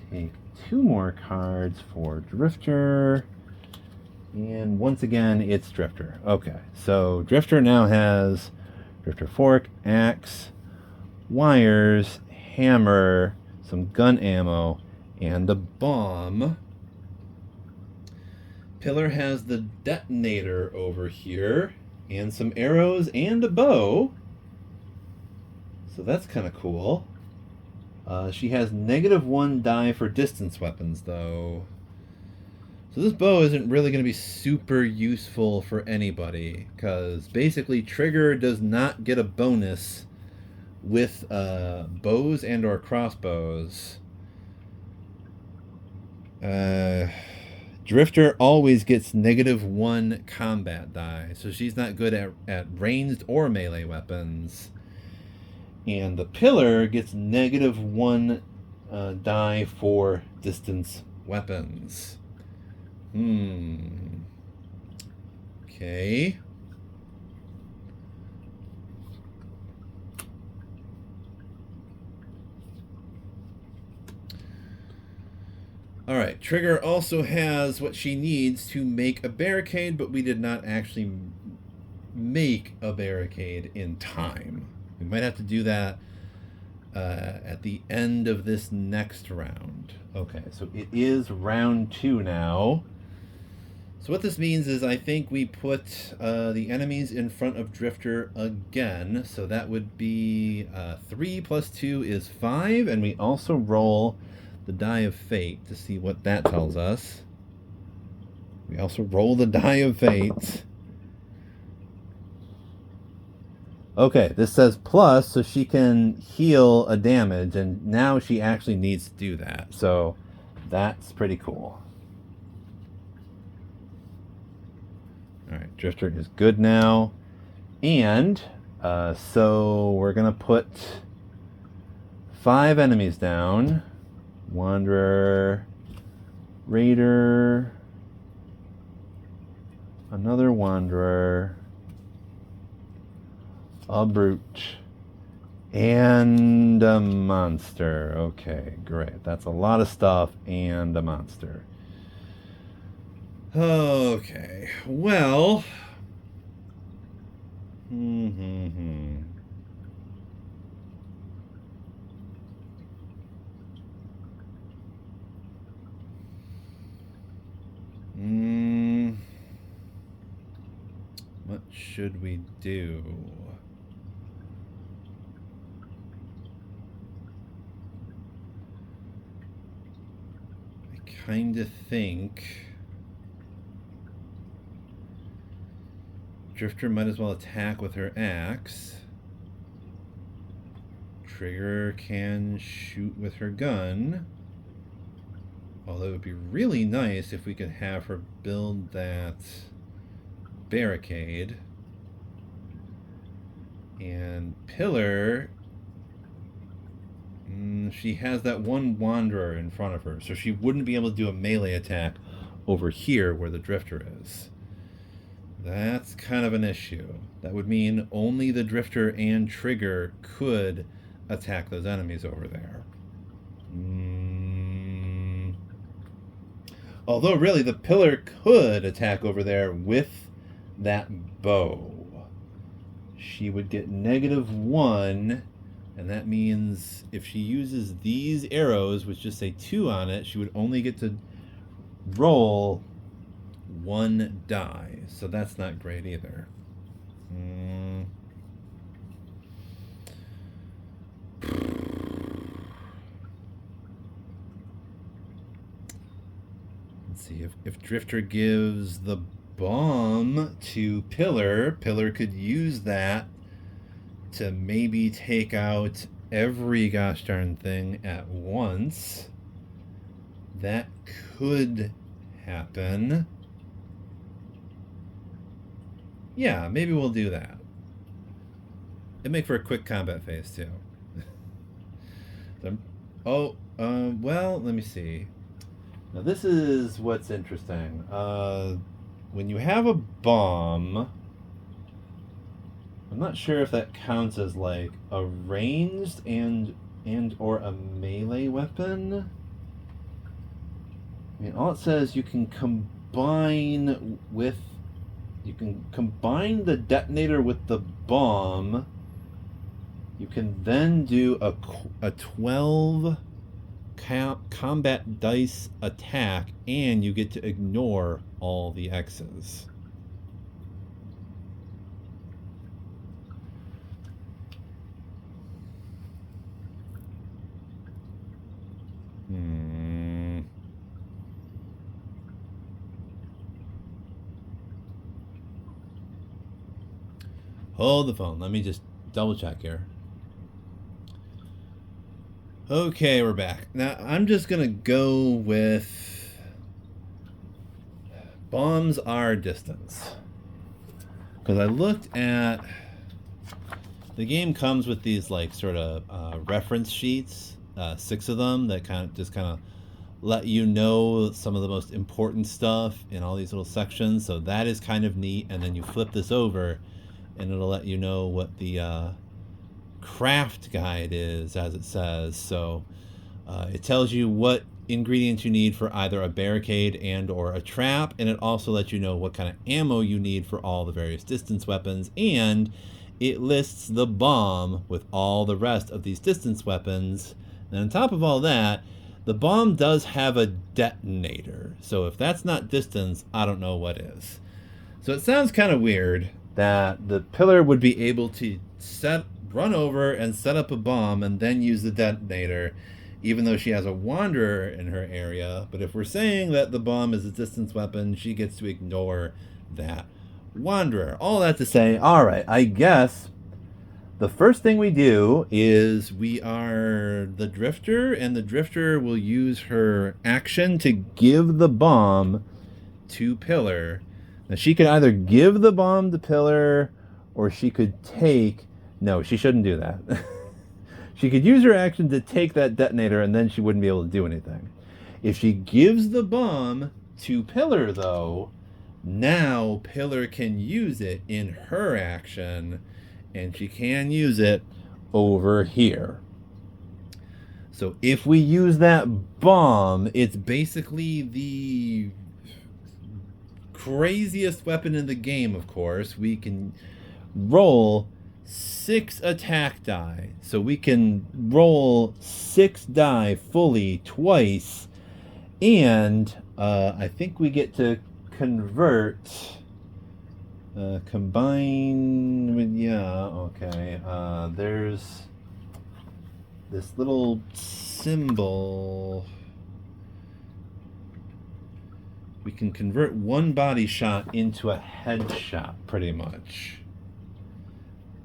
Take 2 more cards for Drifter. And once again, it's Drifter. Okay, so Drifter now has Drifter fork, axe, wires, hammer, some gun ammo, and a bomb. Pillar has the detonator over here, and some arrows and a bow. So that's kind of cool. She has -1 die for distance weapons, though. So this bow isn't really going to be super useful for anybody, because basically Trigger does not get a bonus with bows and or crossbows. Uh, Drifter always gets -1 combat die, so she's not good at ranged or melee weapons. And the Pillar gets -1 die for distance weapons. Okay. Alright, Trigger also has what she needs to make a barricade, but we did not actually make a barricade in time. We might have to do that at the end of this next round. Okay, so it is round 2 now. So what this means is I think we put the enemies in front of Drifter again. So that would be 3 plus 2 is 5. And we also roll the Die of Fate to see what that tells us. We also roll the Die of Fate. Okay, this says plus, so she can heal a damage, and now she actually needs to do that. So that's pretty cool. Alright, Drifter is good now. And so we're going to put 5 enemies down. Wanderer, Raider, another Wanderer, a Brute, and a Monster. Okay, great. That's a lot of stuff, and a Monster. Okay, well... What should we do? I kind of think Drifter might as well attack with her axe. Trigger can shoot with her gun. Although it would be really nice if we could have her build that barricade. And Pillar, she has that one Wanderer in front of her, so she wouldn't be able to do a melee attack over here where the Drifter is. That's kind of an issue. That would mean only the Drifter and Trigger could attack those enemies over there. Although, really, the Pillar could attack over there with that bow. She would get -1, and that means if she uses these arrows, which just say 2 on it, she would only get to roll 1 die. So that's not great either. Let's see, if Drifter gives the bomb to Pillar, Pillar could use that to maybe take out every gosh darn thing at once. That could happen. Yeah, maybe we'll do that. It'd make for a quick combat phase too. Well, let me see. Now this is what's interesting. When you have a bomb, I'm not sure if that counts as like a ranged and or a melee weapon. I mean, all it says you can combine the detonator with the bomb. You can then do a 12 combat dice attack, and you get to ignore all the X's. Hold the phone. Let me just double check here. Okay, we're back. Now, I'm just going to go with bombs are distance. Because I looked at... The game comes with these like sort of reference sheets, 6 of them, that kind of let you know some of the most important stuff in all these little sections. So that is kind of neat. And then you flip this over and it'll let you know what the craft guide is, as it says. So it tells you what ingredients you need for either a barricade and or a trap, and it also lets you know what kind of ammo you need for all the various distance weapons, and it lists the bomb with all the rest of these distance weapons. And on top of all that, the bomb does have a detonator. So if that's not distance, I don't know what is. So it sounds kind of weird that the pillar would be able to run over and set up a bomb and then use the detonator, even though she has a wanderer in her area. But if we're saying that the bomb is a distance weapon, she gets to ignore that wanderer. All that to say, all right, I guess the first thing we do is we are the drifter, and the drifter will use her action to give the bomb to Pillar. Now, she could either give the bomb to Pillar, or she could take... No, she shouldn't do that. She could use her action to take that detonator, and then she wouldn't be able to do anything. If she gives the bomb to Pillar, though, now Pillar can use it in her action, and she can use it over here. So if we use that bomb, it's basically the craziest weapon in the game, of course. We can roll 6 attack die. So we can roll 6 die fully twice, and I think we get to convert... combine with... Yeah, okay. There's this little symbol. We can convert 1 body shot into a headshot, pretty much.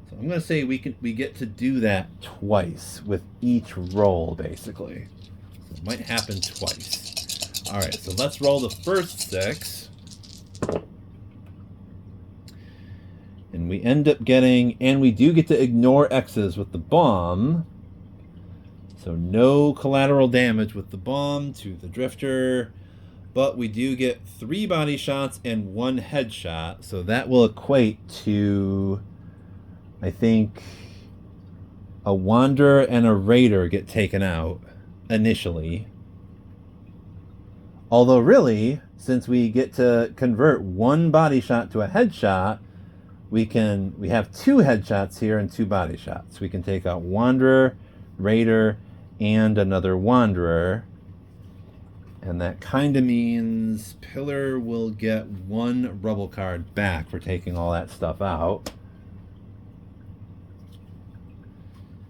So I'm going to say we get to do that twice with each roll, basically. So it might happen twice. All right, so let's roll the first 6. And we end up getting, and we do get to ignore X's with the bomb. So no collateral damage with the bomb to the drifter. But we do get 3 body shots and 1 headshot. So that will equate to, I think, a wanderer and a raider get taken out initially. Although really, since we get to convert 1 body shot to a headshot, we have 2 headshots here and 2 body shots. We can take out wanderer, raider, and another wanderer. And that kind of means Pillar will get 1 rubble card back for taking all that stuff out.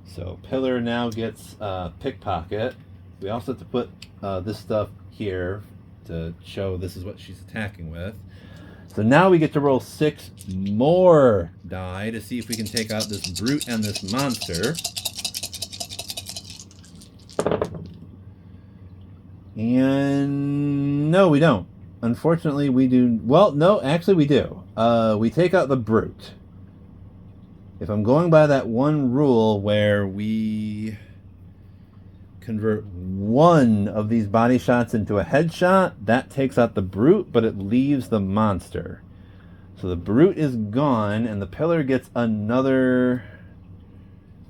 So Pillar now gets pickpocket. We also have to put this stuff here to show this is what she's attacking with. So now we get to roll 6 more die to see if we can take out this brute and this monster. And no, we don't. Unfortunately, we do... Well, no, actually we do. We take out the brute. If I'm going by that one rule where we convert 1 of these body shots into a headshot, that takes out the brute, but it leaves the monster. So the brute is gone, and the Pillar gets another,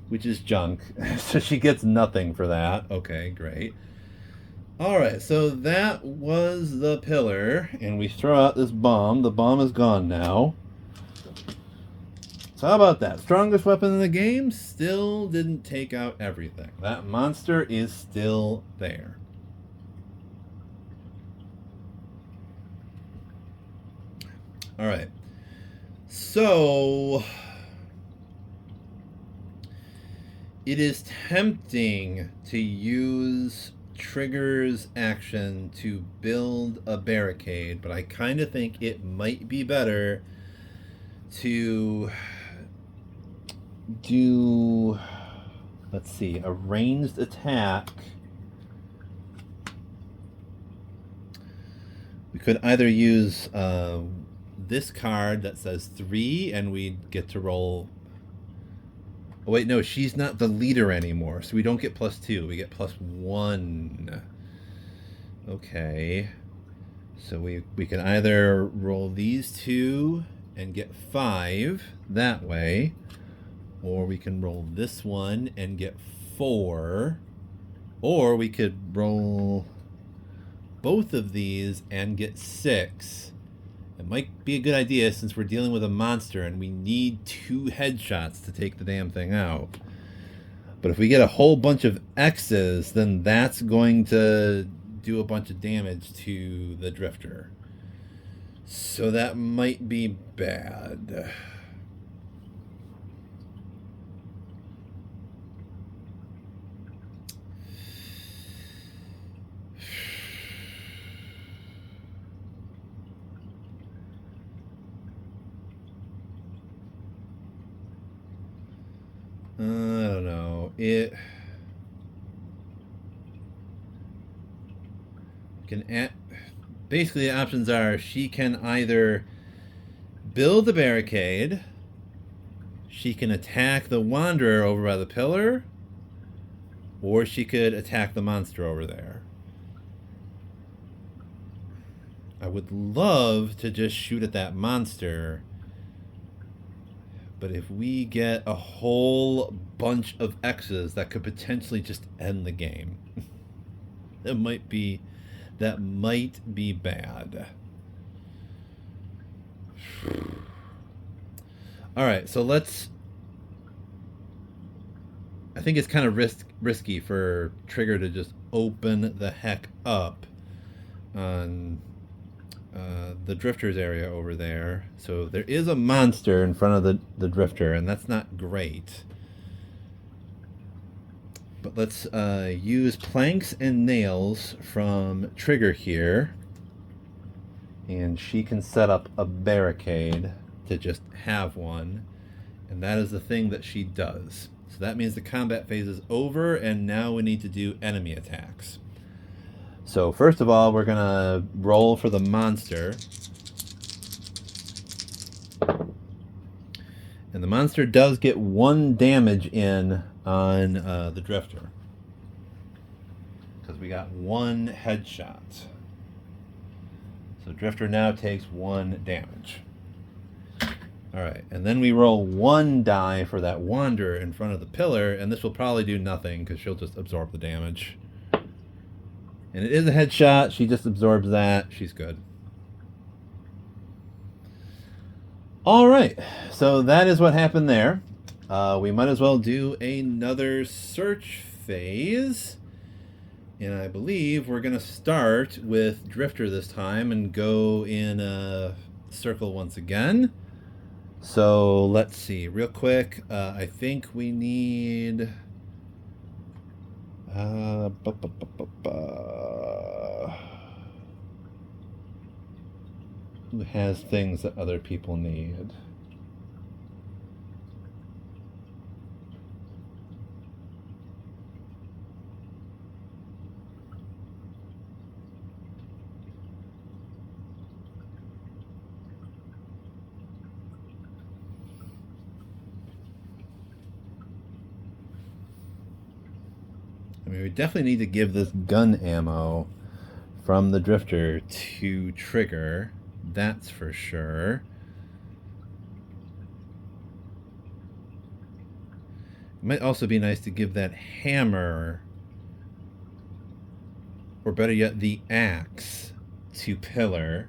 which is junk. So she gets nothing for that. Okay, great. Alright, so that was the Pillar, and we throw out this bomb. The bomb is gone now. So how about that? Strongest weapon in the game still didn't take out everything. That monster is still there. All right. So it is tempting to use Trigger's action to build a barricade, but I kind of think it might be better to do, let's see, a ranged attack. We could either use this card that says 3, and we get to roll. Oh, wait, no, she's not the leader anymore, so we don't get +2. We get +1. Okay. So we can either roll these 2 and get 5 that way, or we can roll this one and get 4, or we could roll both of these and get 6. It might be a good idea since we're dealing with a monster and we need 2 headshots to take the damn thing out. But if we get a whole bunch of X's, then that's going to do a bunch of damage to the drifter. So that might be bad. I don't know. Basically, the options are she can either build a barricade, she can attack the wanderer over by the pillar, or she could attack the monster over there. I would love to just shoot at that monster, but if we get a whole bunch of X's, that could potentially just end the game. That might be bad. All right, so I think it's kind of risky for Trigger to just open the heck up on the drifter's area over there. So there is a monster in front of the drifter, and that's not great. But let's use planks and nails from Trigger here, and she can set up a barricade to just have one, and that is the thing that she does. So that means the combat phase is over, and now we need to do enemy attacks. So first of all, we're gonna roll for the monster. And the monster does get 1 damage in on the drifter, because we got 1 headshot. So drifter now takes 1 damage. Alright, and then we roll 1 die for that wanderer in front of the pillar, and this will probably do nothing because she'll just absorb the damage. And it is a headshot. She just absorbs that. She's good. All right. So that is what happened there. We might as well do another search phase. And I believe we're going to start with Drifter this time and go in a circle once again. So let's see. Real quick. I think we need... who has things that other people need? I mean, we definitely need to give this gun ammo from the drifter to Trigger. That's for sure. It might also be nice to give that hammer, or better yet, the axe, to Pillar.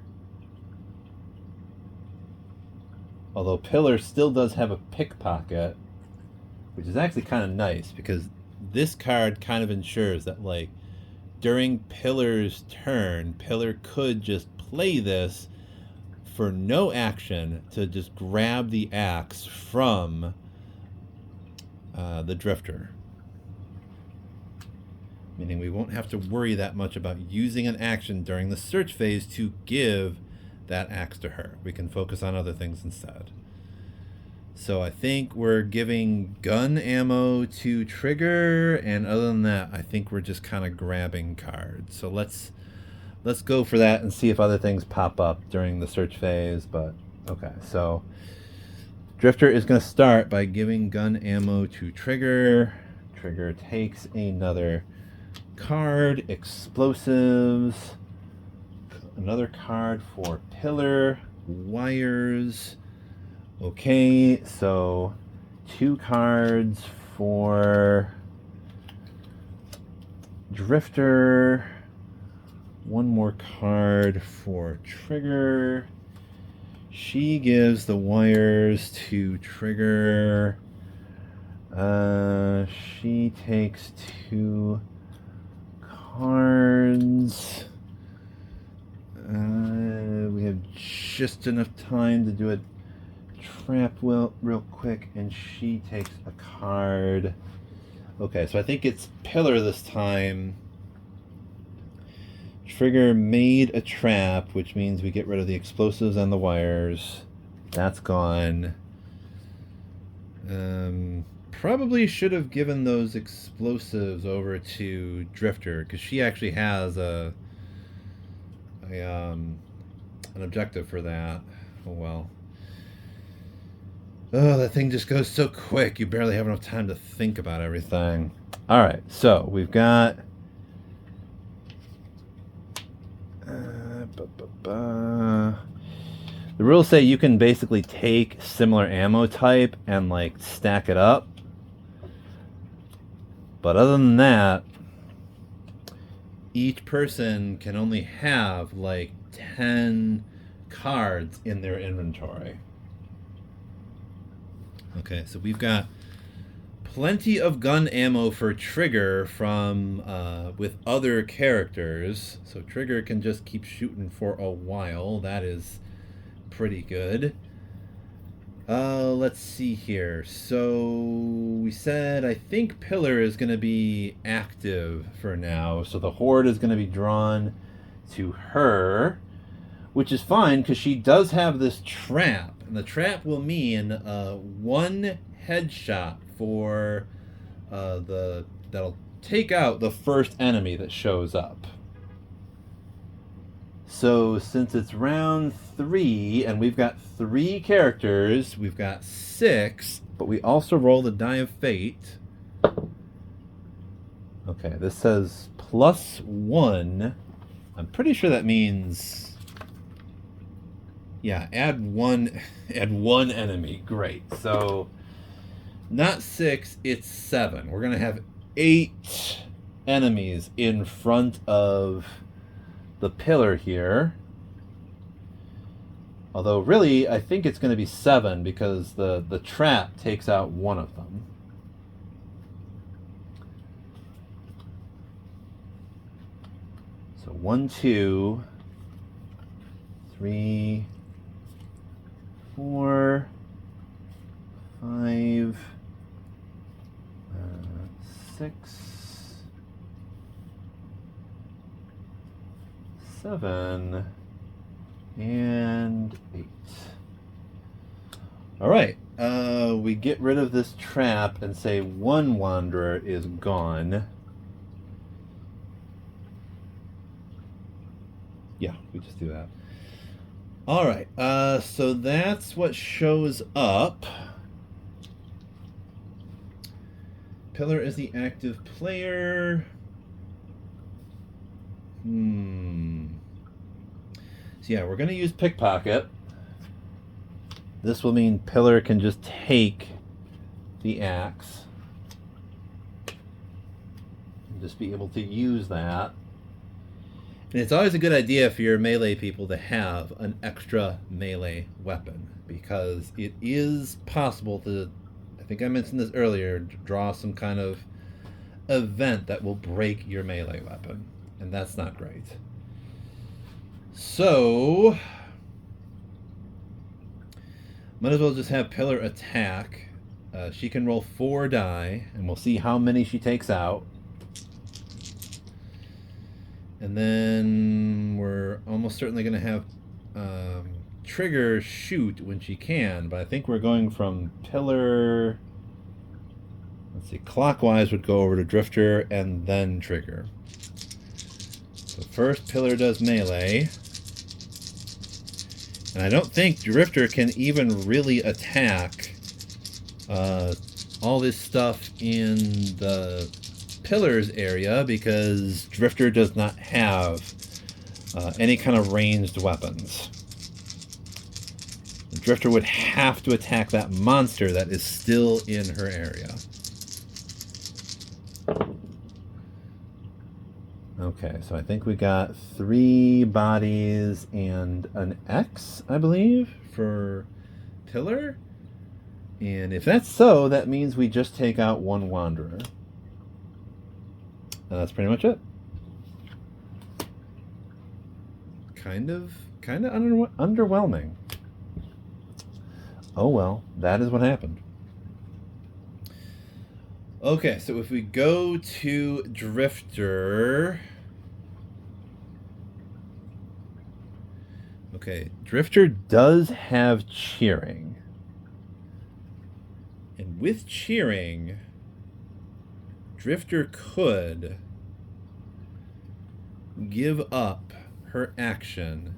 Although Pillar still does have a pickpocket, which is actually kind of nice because this card kind of ensures that, like, during Pillar's turn, Pillar could just play this for no action to just grab the axe from the drifter. Meaning we won't have to worry that much about using an action during the search phase to give that axe to her. We can focus on other things instead. So I think we're giving gun ammo to Trigger, and other than that, I think we're just kind of grabbing cards. So let's let's go for that and see if other things pop up during the search phase. But okay, so Drifter is going to start by giving gun ammo to Trigger. Trigger takes another card, explosives, another card for Pillar, wires. Okay, so 2 cards for Drifter, 1 more card for Trigger. She gives the wires to Trigger. She takes 2 cards. We have just enough time to do a trap real quick, and she takes a card. Okay, so I think it's Pillar this time. Trigger made a trap, which means we get rid of the explosives and the wires. That's gone. Probably should have given those explosives over to Drifter, because she actually has an objective for that. Oh well. Oh, that thing just goes so quick. You barely have enough time to think about everything. All right, so we've got the rules say you can basically take similar ammo type and like stack it up. But other than that, each person can only have like 10 cards in their inventory. Okay, so we've got plenty of gun ammo for Trigger from with other characters. So Trigger can just keep shooting for a while. That is pretty good. Let's see here. So we said I think Pillar is going to be active for now. So the horde is going to be drawn to her, which is fine because she does have this trap. And the trap will mean 1 headshot for that'll take out the first enemy that shows up. So since it's round 3 and we've got 3 characters, we've got 6, but we also roll the die of fate. Okay, this says +1. I'm pretty sure that means, yeah, add one enemy. Great. So not 6, it's 7. We're gonna have 8 enemies in front of the Pillar here. Although really I think it's going to be 7 because the trap takes out one of them. So 1, 2, 3, 4, 5, 6, 7, and 8. All right, we get rid of this trap and say 1 wanderer is gone. Yeah, we just do that. All right, so that's what shows up. Pillar is the active player. So yeah, we're going to use Pickpocket. This will mean Pillar can just take the axe and just be able to use that. And it's always a good idea for your melee people to have an extra melee weapon, because it is possible to, I think I mentioned this earlier, draw some kind of event that will break your melee weapon, and that's not great. So might as well just have Pillar attack. She can roll 4 die, and we'll see how many she takes out. And then we're almost certainly going to have Trigger shoot when she can, but I think we're going from Pillar, let's see, clockwise would go over to Drifter and then Trigger. So first Pillar does melee. And I don't think Drifter can even really attack all this stuff in the Pillars area because Drifter does not have any kind of ranged weapons. The Drifter would have to attack that monster that is still in her area. Okay, so I think we got 3 bodies and an X, I believe, for Pillar. And if that's so, that means we just take out 1 Wanderer. And that's pretty much it. Kind of underwhelming. Oh well, that is what happened. Okay, so if we go to Drifter... Okay, Drifter does have Cheering. And with Cheering, Drifter could give up her action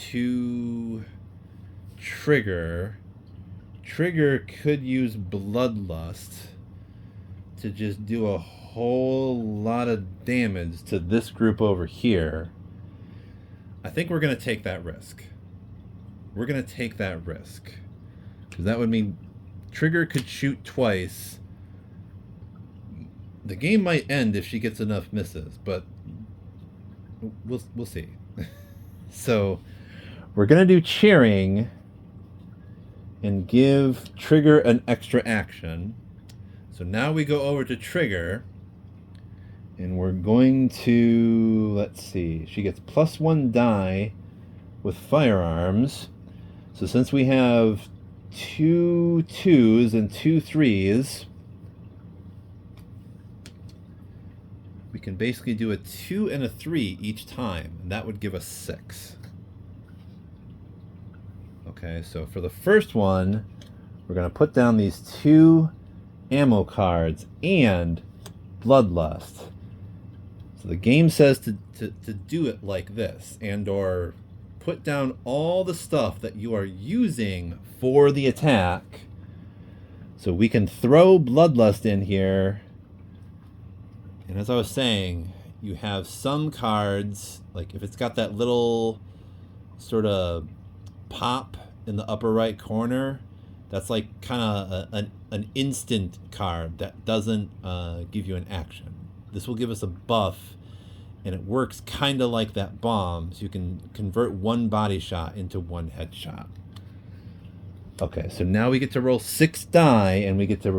to Trigger. Trigger could use Bloodlust to just do a whole lot of damage to this group over here. I think we're going to take that risk. We're going to take that risk. Because that would mean Trigger could shoot twice. The game might end if she gets enough misses, but we'll see. So we're going to do Cheering and give Trigger an extra action. So now we go over to Trigger, and we're going to, let's see, she gets +1 die with firearms. So since we have 2 2s and 2 3s, we can basically do a 2 and a 3 each time, and that would give us 6. Okay, so for the first one, we're going to put down these 2 ammo cards and Bloodlust. So the game says to do it like this, and or put down all the stuff that you are using for the attack. So we can throw Bloodlust in here. And as I was saying, you have some cards, like if it's got that little sort of pop in the upper right corner, that's like kind of an instant card that doesn't give you an action. This will give us a buff, and it works kind of like that bomb, so you can convert 1 body shot into 1 headshot. Okay, so now we get to roll 6 die, and we get to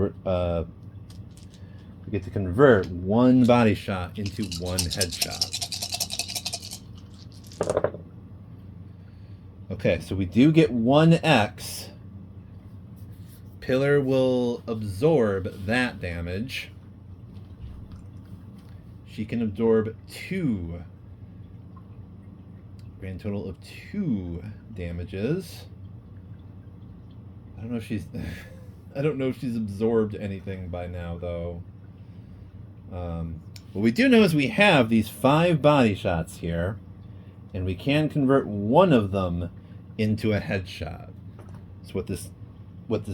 convert 1 body shot into 1 headshot. Okay, so we do get 1 X. Pillar will absorb that damage. She can absorb 2. Grand total of 2 damages. I don't know if she's I don't know if she's absorbed anything by now, though. What we do know is we have these 5 body shots here, and we can convert 1 of them into a headshot. So what this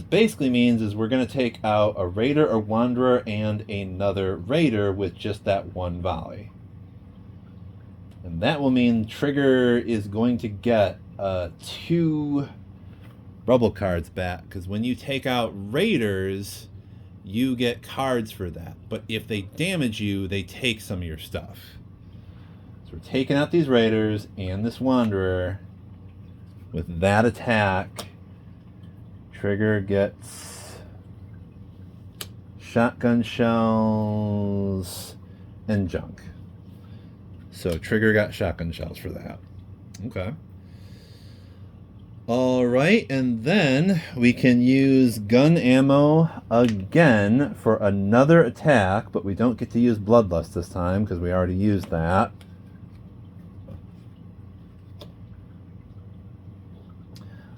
basically means is we're going to take out a Raider, a Wanderer, and another Raider with just that 1 volley. And that will mean Trigger is going to get 2 Rubble cards back, because when you take out Raiders, you get cards for that. But if they damage you, they take some of your stuff. So we're taking out these Raiders and this Wanderer. With that attack, Trigger gets shotgun shells and junk. So Trigger got shotgun shells for that. Okay. All right, and then we can use gun ammo again for another attack, but we don't get to use Bloodlust this time because we already used that.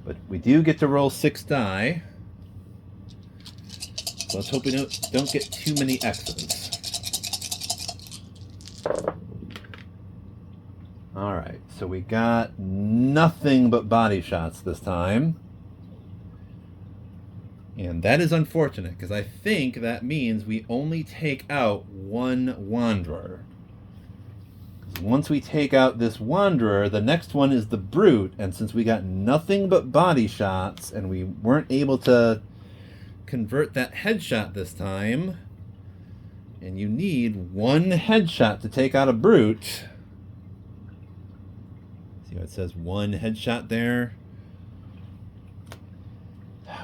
But we do get to roll 6 die. So let's hope we don't get too many X's. All right, so we got nothing but body shots this time. And that is unfortunate, because I think that means we only take out one Wanderer. Once we take out this Wanderer, the next one is the Brute, and since we got nothing but body shots, and we weren't able to convert that headshot this time, and you need one headshot to take out a Brute. See how it says one headshot there?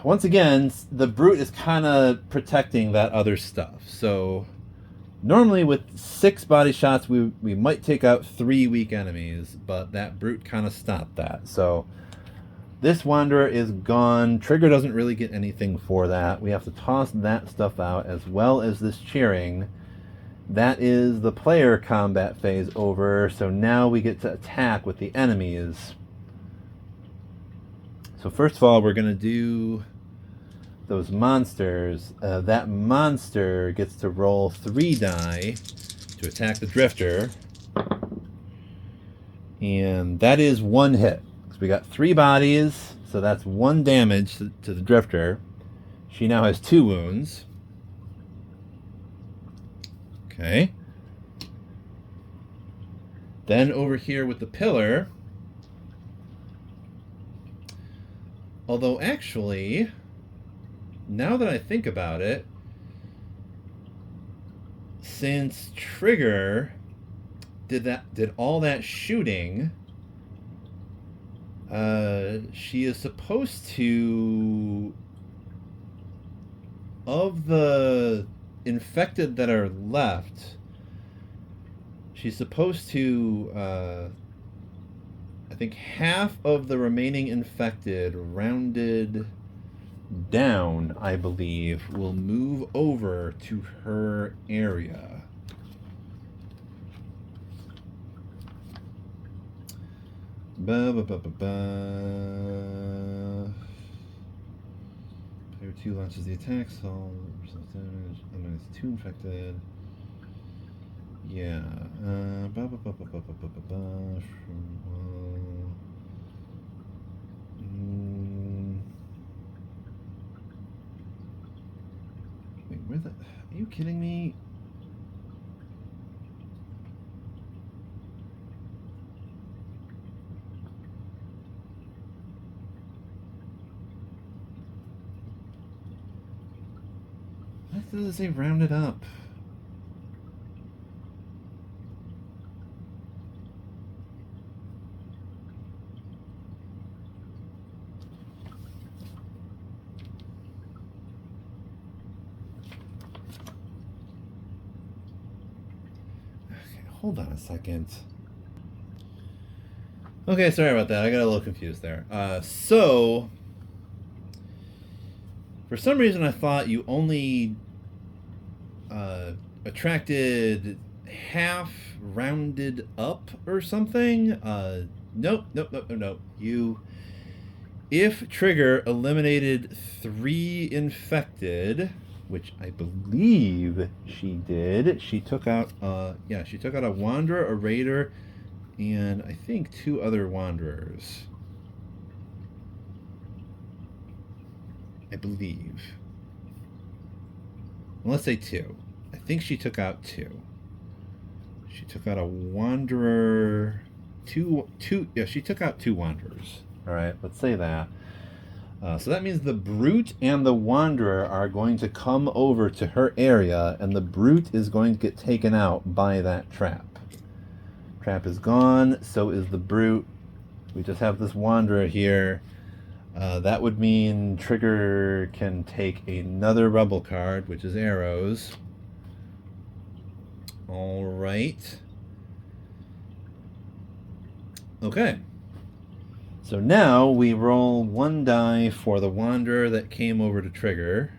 Once again, the Brute is kind of protecting that other stuff. So normally with 6 body shots, we might take out 3 weak enemies, but that Brute kind of stopped that. So this Wanderer is gone. Trigger doesn't really get anything for that. We have to toss that stuff out, as well as this cheering. That is the player combat phase over, so now we get to attack with the enemies. So first of all, we're going to do those monsters. That monster gets to roll 3 die to attack the Drifter. And that is 1 hit. So we got 3 bodies, so that's 1 damage to the Drifter. She now has 2 wounds. Okay. Then over here with the Pillar, although actually, now that I think about it, since Trigger did all that shooting, she is supposed to, of the infected that are left, she's supposed to, I think half of the remaining infected, rounded down, I believe, will move over to her area. Player 2 launches the attack, so damage. And it's 2 infected. Yeah. Wait, where the... Are you kidding me? Why does it say rounded up? Hold on a second. Okay, sorry about that. I got a little confused there. So, for some reason I thought you only attracted half rounded up or something. Nope. If Trigger eliminated 3 infected, which I believe she did. She took out, she took out a Wanderer, a Raider, and I think 2 other Wanderers. I believe. Well, let's say 2. I think she took out 2. She took out a Wanderer, she took out 2 Wanderers. All right, let's say that. So that means the Brute and the Wanderer are going to come over to her area, and the Brute is going to get taken out by that trap. Trap is gone, so is the Brute. We just have this Wanderer here. That would mean Trigger can take another Rebel card, which is arrows. All right. Okay. So now we roll 1 die for the Wanderer that came over to Trigger.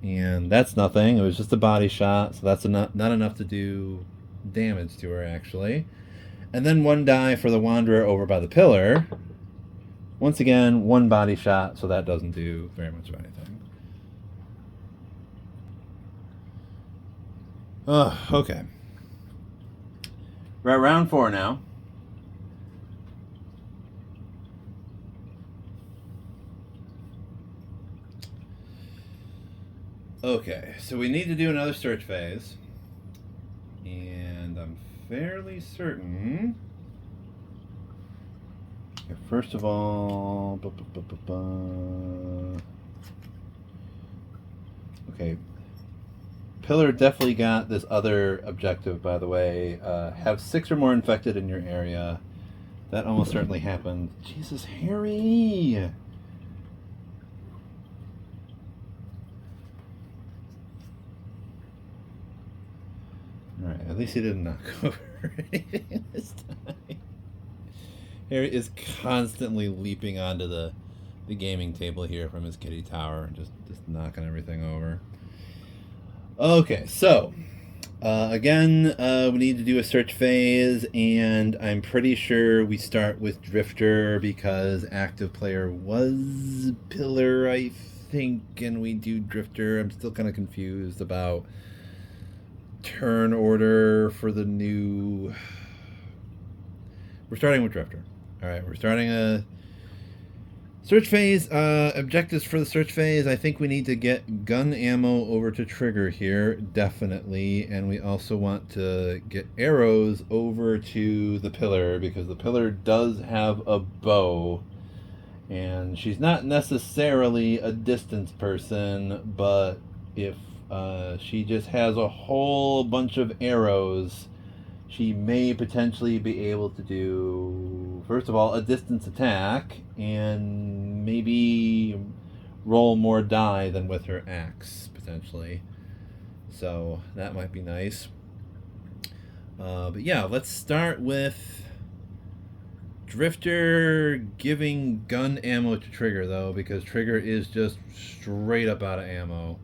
And that's nothing. It was just a body shot, so that's not enough to do damage to her, actually. And then 1 die for the Wanderer over by the Pillar. Once again, 1 body shot, so that doesn't do very much of anything. Okay. We're at round 4 now. Okay, so we need to do another search phase. And I'm fairly certain. Okay, first of all, okay, Pillar definitely got this other objective, by the way. Have 6 or more infected in your area. That almost certainly happened. Jesus, Harry! Alright, at least he didn't knock over anything this time. Harry is constantly leaping onto the gaming table here from his kitty tower and just knocking everything over. Okay, so again, we need to do a search phase, and I'm pretty sure we start with Drifter because active player was Pillar, I think, and we do Drifter. I'm still kind of confused about turn order for the new. We're starting with Drifter. All right, we're starting a search phase. Objectives for the search phase. I think we need to get gun ammo over to Trigger here, definitely. And we also want to get arrows over to the Pillar because the Pillar does have a bow. And she's not necessarily a distance person, but if she just has a whole bunch of arrows, she may potentially be able to do, first of all, a distance attack, and maybe roll more die than with her axe, potentially. So that might be nice. But yeah, let's start with Drifter giving gun ammo to Trigger, though, because Trigger is just straight up out of ammo.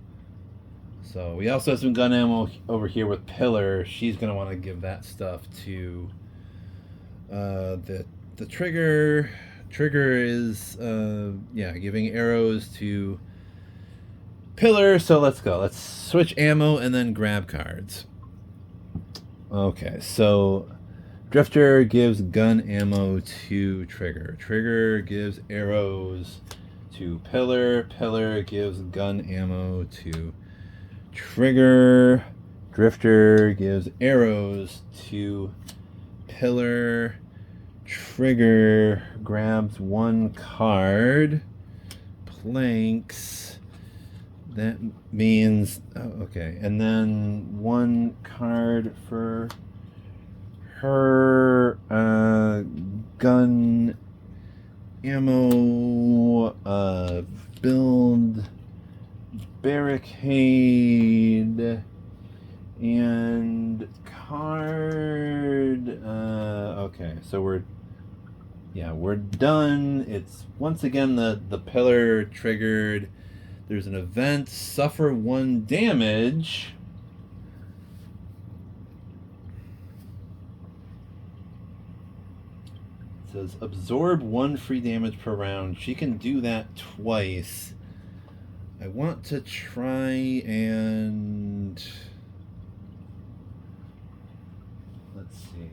So we also have some gun ammo over here with Pillar. She's going to want to give that stuff to the Trigger. Trigger is giving arrows to Pillar. So let's go. Let's switch ammo and then grab cards. Okay, so Drifter gives gun ammo to Trigger. Trigger gives arrows to Pillar. Pillar gives gun ammo to Trigger. Drifter gives arrows to Pillar. Trigger grabs one card. Planks. That means okay, and then one card for her gun ammo, build barricade, and card. Okay, so we're done. It's once again the Pillar triggered. There's an event, suffer 1 damage. It says absorb 1 free damage per round. She can do that twice. I want to try and let's see.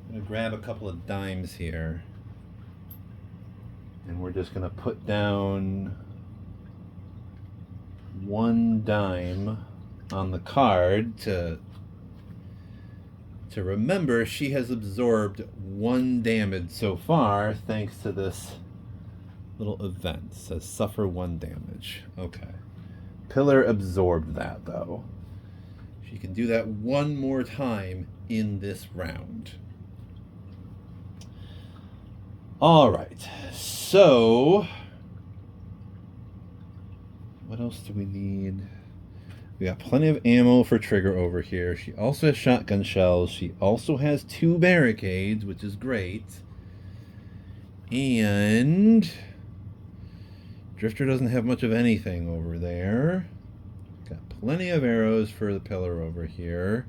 I'm going to grab a couple of dimes here. And we're just going to put down 1 dime on the card to remember she has absorbed 1 damage so far thanks to this little event. It says suffer 1 damage. Okay. Pillar absorbed that though. She can do that 1 more time in this round. All right. So what else do we need? We got plenty of ammo for Trigger over here. She also has shotgun shells. She also has 2 barricades, which is great. And Drifter doesn't have much of anything over there. Got plenty of arrows for the Pillar over here.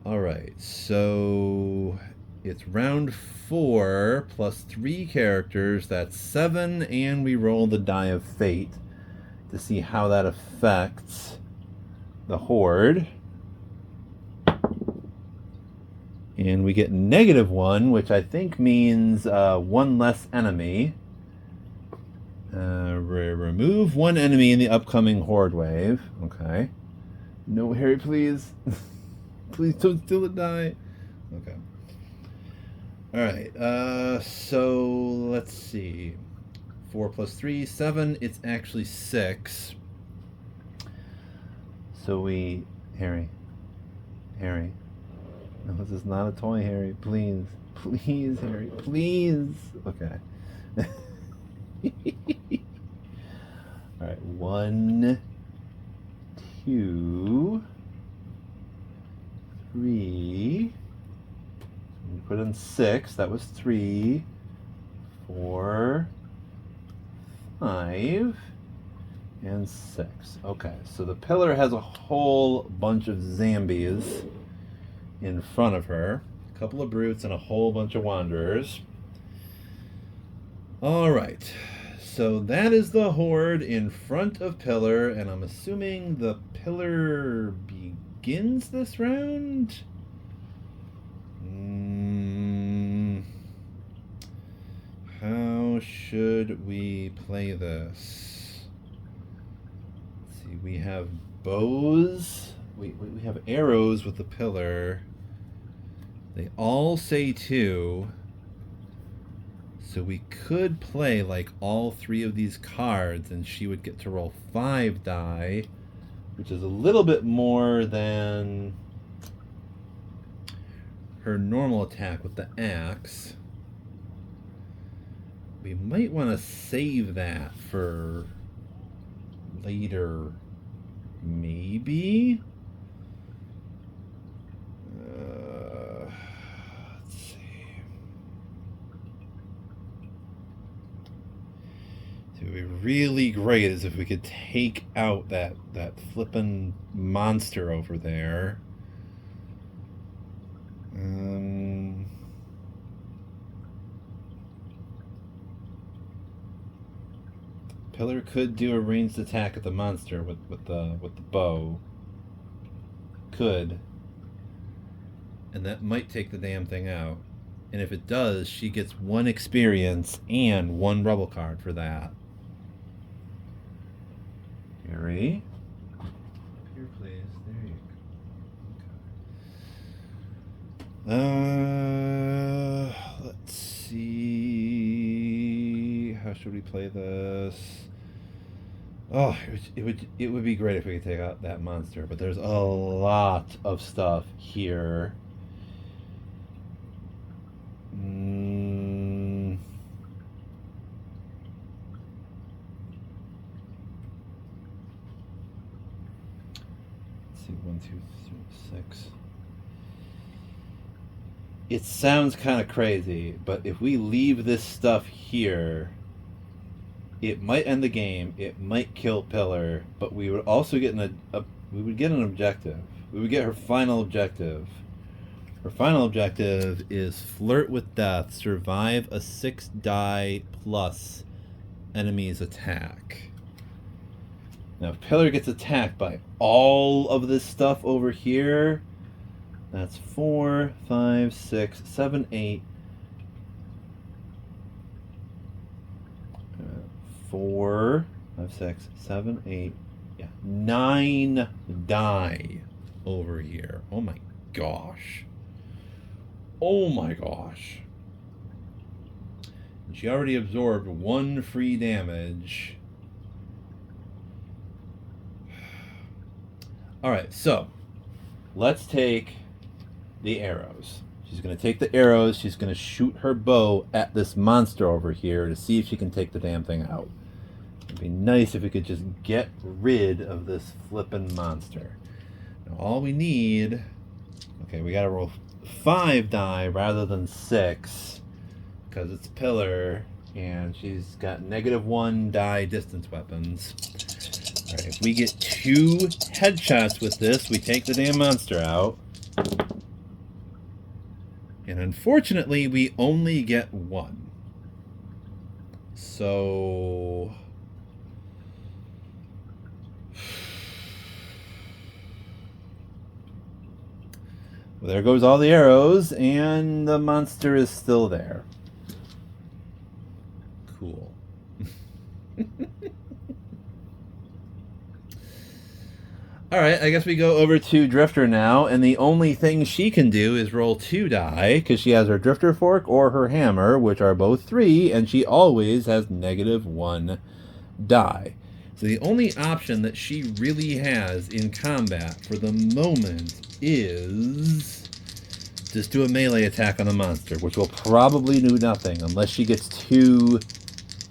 All right, so It's round 4 plus 3 characters. That's 7, and we roll the die of fate to see how that affects the horde. And we get -1, which I think means 1 less enemy. Remove 1 enemy in the upcoming horde wave. Okay. No, Harry, please. Please don't steal the die. Okay. Alright, so let's see. 4 plus 3, 7. It's actually 6. So we... Harry. No, this is not a toy, Harry. Please. Please, Harry. Please. Okay. Alright, 1, 2, 3. Put in 6. That was 3, 4, 5, and 6. Okay, so the pillar has a whole bunch of zombies in front of her. A couple of brutes and a whole bunch of wanderers. Alright, so that is the horde in front of Pillar, and I'm assuming the Pillar begins this round? How should we play this? Let's see, we have bows. We have arrows with the Pillar. They all say 2. So we could play like all 3 of these cards and she would get to roll 5 die, which is a little bit more than her normal attack with the axe. We might want to save that for later, maybe? Let's see. It would be really great is if we could take out that flippin' monster over there. Pillar could do a ranged attack at the monster with the bow. Could. And that might take the damn thing out. And if it does, she gets 1 experience and 1 rebel card for that. Harry? Here, please. There you go. Let's see. How should we play this? Oh, it would be great if we could take out that monster, but there's a lot of stuff here. Let's see, 1, 2, 3, 6. It sounds kind of crazy, but if we leave this stuff here, it might end the game. It might kill Pillar, but we would also get an objective. We would get her final objective. Her final objective is flirt with death, survive a 6 die plus enemy's attack. Now, if Pillar gets attacked by all of this stuff over here, that's 4, 5, 6, 7, 8. 4, 5, 6, 7, 8. Yeah, 9 die over here. Oh my gosh. Oh my gosh. And she already absorbed 1 free damage. Alright, so let's take the arrows. She's going to take the arrows. She's going to shoot her bow at this monster over here to see if she can take the damn thing out. It'd be nice if we could just get rid of this flippin' monster. Now all we need... Okay, we got to roll 5 die rather than 6 because it's Pillar and she's got -1 die distance weapons. Alright, if we get 2 headshots with this, we take the damn monster out. And unfortunately, we only get one. So... well, there goes all the arrows, and the monster is still there. Cool. Alright, I guess we go over to Drifter now, and the only thing she can do is roll 2 die, because she has her Drifter Fork or her Hammer, which are both 3, and she always has -1 die. So the only option that she really has in combat for the moment is just do a melee attack on the monster, which will probably do nothing unless she gets 2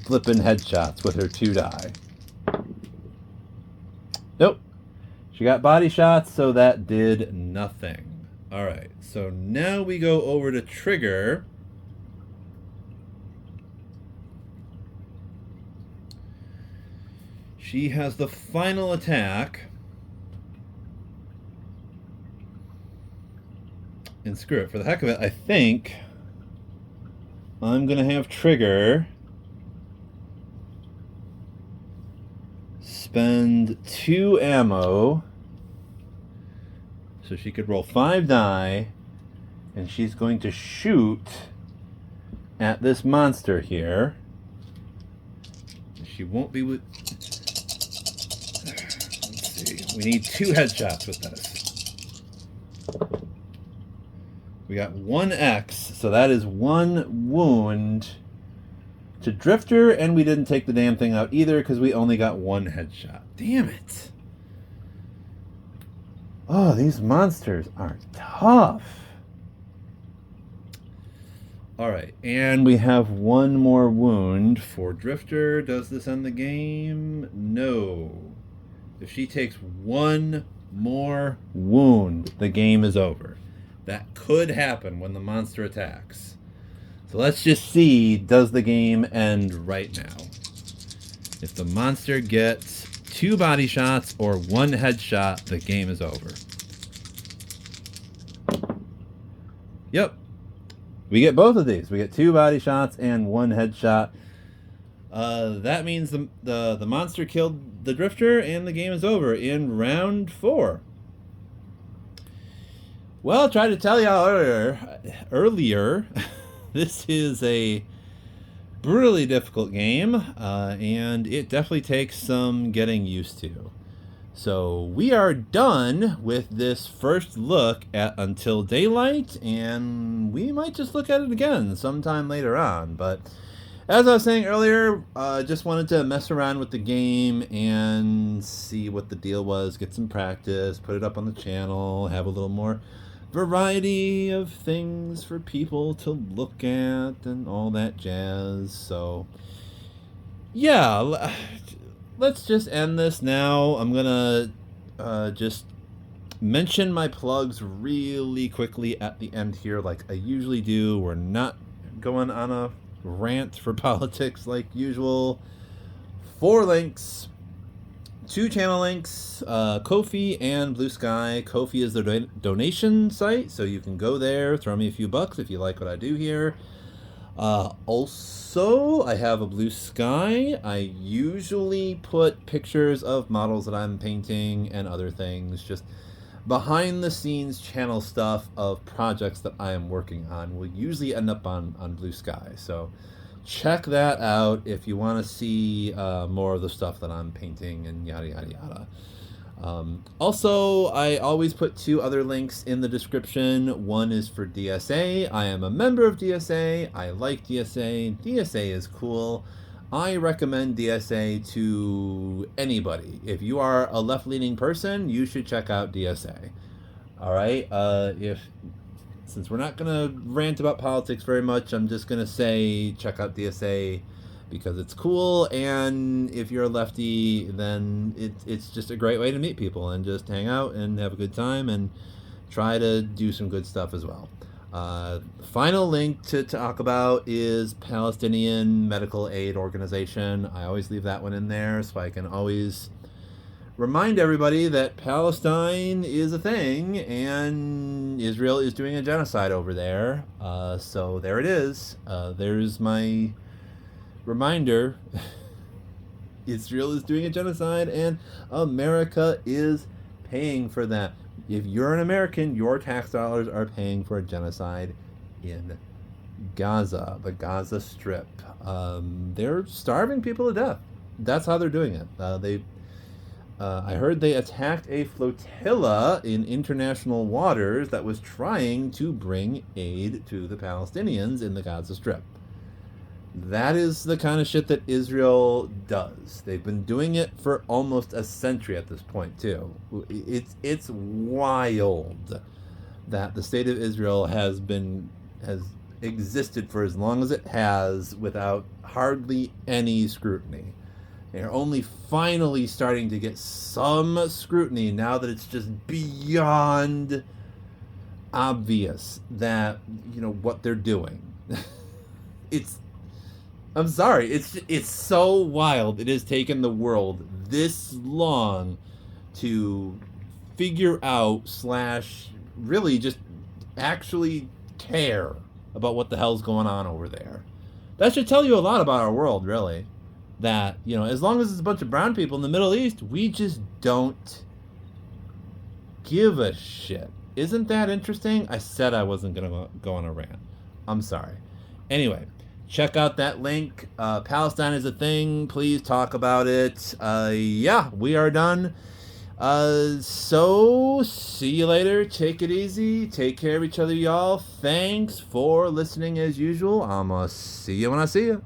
flippin' headshots with her 2 die. Nope. She got body shots, so that did nothing. Alright, so now we go over to Trigger. She has the final attack. And screw it, for the heck of it, I think I'm going to have Trigger spend 2 ammo so she could roll 5 die, and she's going to shoot at this monster here. She won't be with... let's see. We need 2 headshots with this. We got 1 X, so that is 1 wound to Drifter, and we didn't take the damn thing out either because we only got 1 headshot. Damn it. Oh, these monsters are tough. Alright, and we have 1 more wound for Drifter. Does this end the game? No. If she takes 1 more wound, the game is over. That could happen when the monster attacks. So let's just see, does the game end right now? If the monster gets 2 body shots or 1 headshot, the game is over. Yep. We get both of these. We get 2 body shots and 1 headshot. That means the monster killed the Drifter, and the game is over in round 4. Well, I tried to tell y'all earlier, this is a brutally difficult game, and it definitely takes some getting used to. So we are done with this first look at Until Daylight, and we might just look at it again sometime later on. But as I was saying earlier, just wanted to mess around with the game and see what the deal was, get some practice, put it up on the channel, have a little more variety of things for people to look at and all that jazz. So yeah, let's just end this now. I'm gonna just mention my plugs really quickly at the end here, like I usually do. We're not going on a rant for politics like usual. 4 links, 2 channel links, Ko-fi and Blue Sky. Ko-fi is the donation site, so you can go there, throw me a few bucks if you like what I do here. Also, I have a Blue Sky. I usually put pictures of models that I'm painting and other things, just behind the scenes channel stuff of projects that I am working on will usually end up on Blue Sky. So check that out if you want to see more of the stuff that I'm painting and yada yada yada. Also, I always put 2 other links in the description. One is for DSA. I am a member of DSA. I like DSA. DSA is cool. I recommend DSA to anybody. If you are a left-leaning person, you should check out DSA. All right. Since we're not gonna rant about politics very much, I'm just gonna say check out DSA because it's cool, and if you're a lefty, then it's just a great way to meet people and just hang out and have a good time and try to do some good stuff as well. Final link to talk about is Palestinian Medical Aid Organization. I always leave that one in there so I can always remind everybody that Palestine is a thing and Israel is doing a genocide over there. So there it is. There's my reminder. Israel is doing a genocide and America is paying for that. If you're an American, your tax dollars are paying for a genocide in Gaza, the Gaza Strip. They're starving people to death. That's how they're doing it. I heard they attacked a flotilla in international waters that was trying to bring aid to the Palestinians in the Gaza Strip. That is the kind of shit that Israel does. They've been doing it for almost a century at this point, too. It's wild that the state of Israel has existed for as long as it has without hardly any scrutiny. They're only finally starting to get some scrutiny now that it's just beyond obvious that what they're doing. it's I'm sorry, it's so wild. It has taken the world this long to figure out / really just actually care about what the hell's going on over there. That should tell you a lot about our world, really. That, as long as it's a bunch of brown people in the Middle East, we just don't give a shit. Isn't that interesting? I said I wasn't going to go on a rant. I'm sorry. Anyway, check out that link. Palestine is a thing. Please talk about it. Yeah, we are done. So, see you later. Take it easy. Take care of each other, y'all. Thanks for listening as usual. I'ma see you when I see you.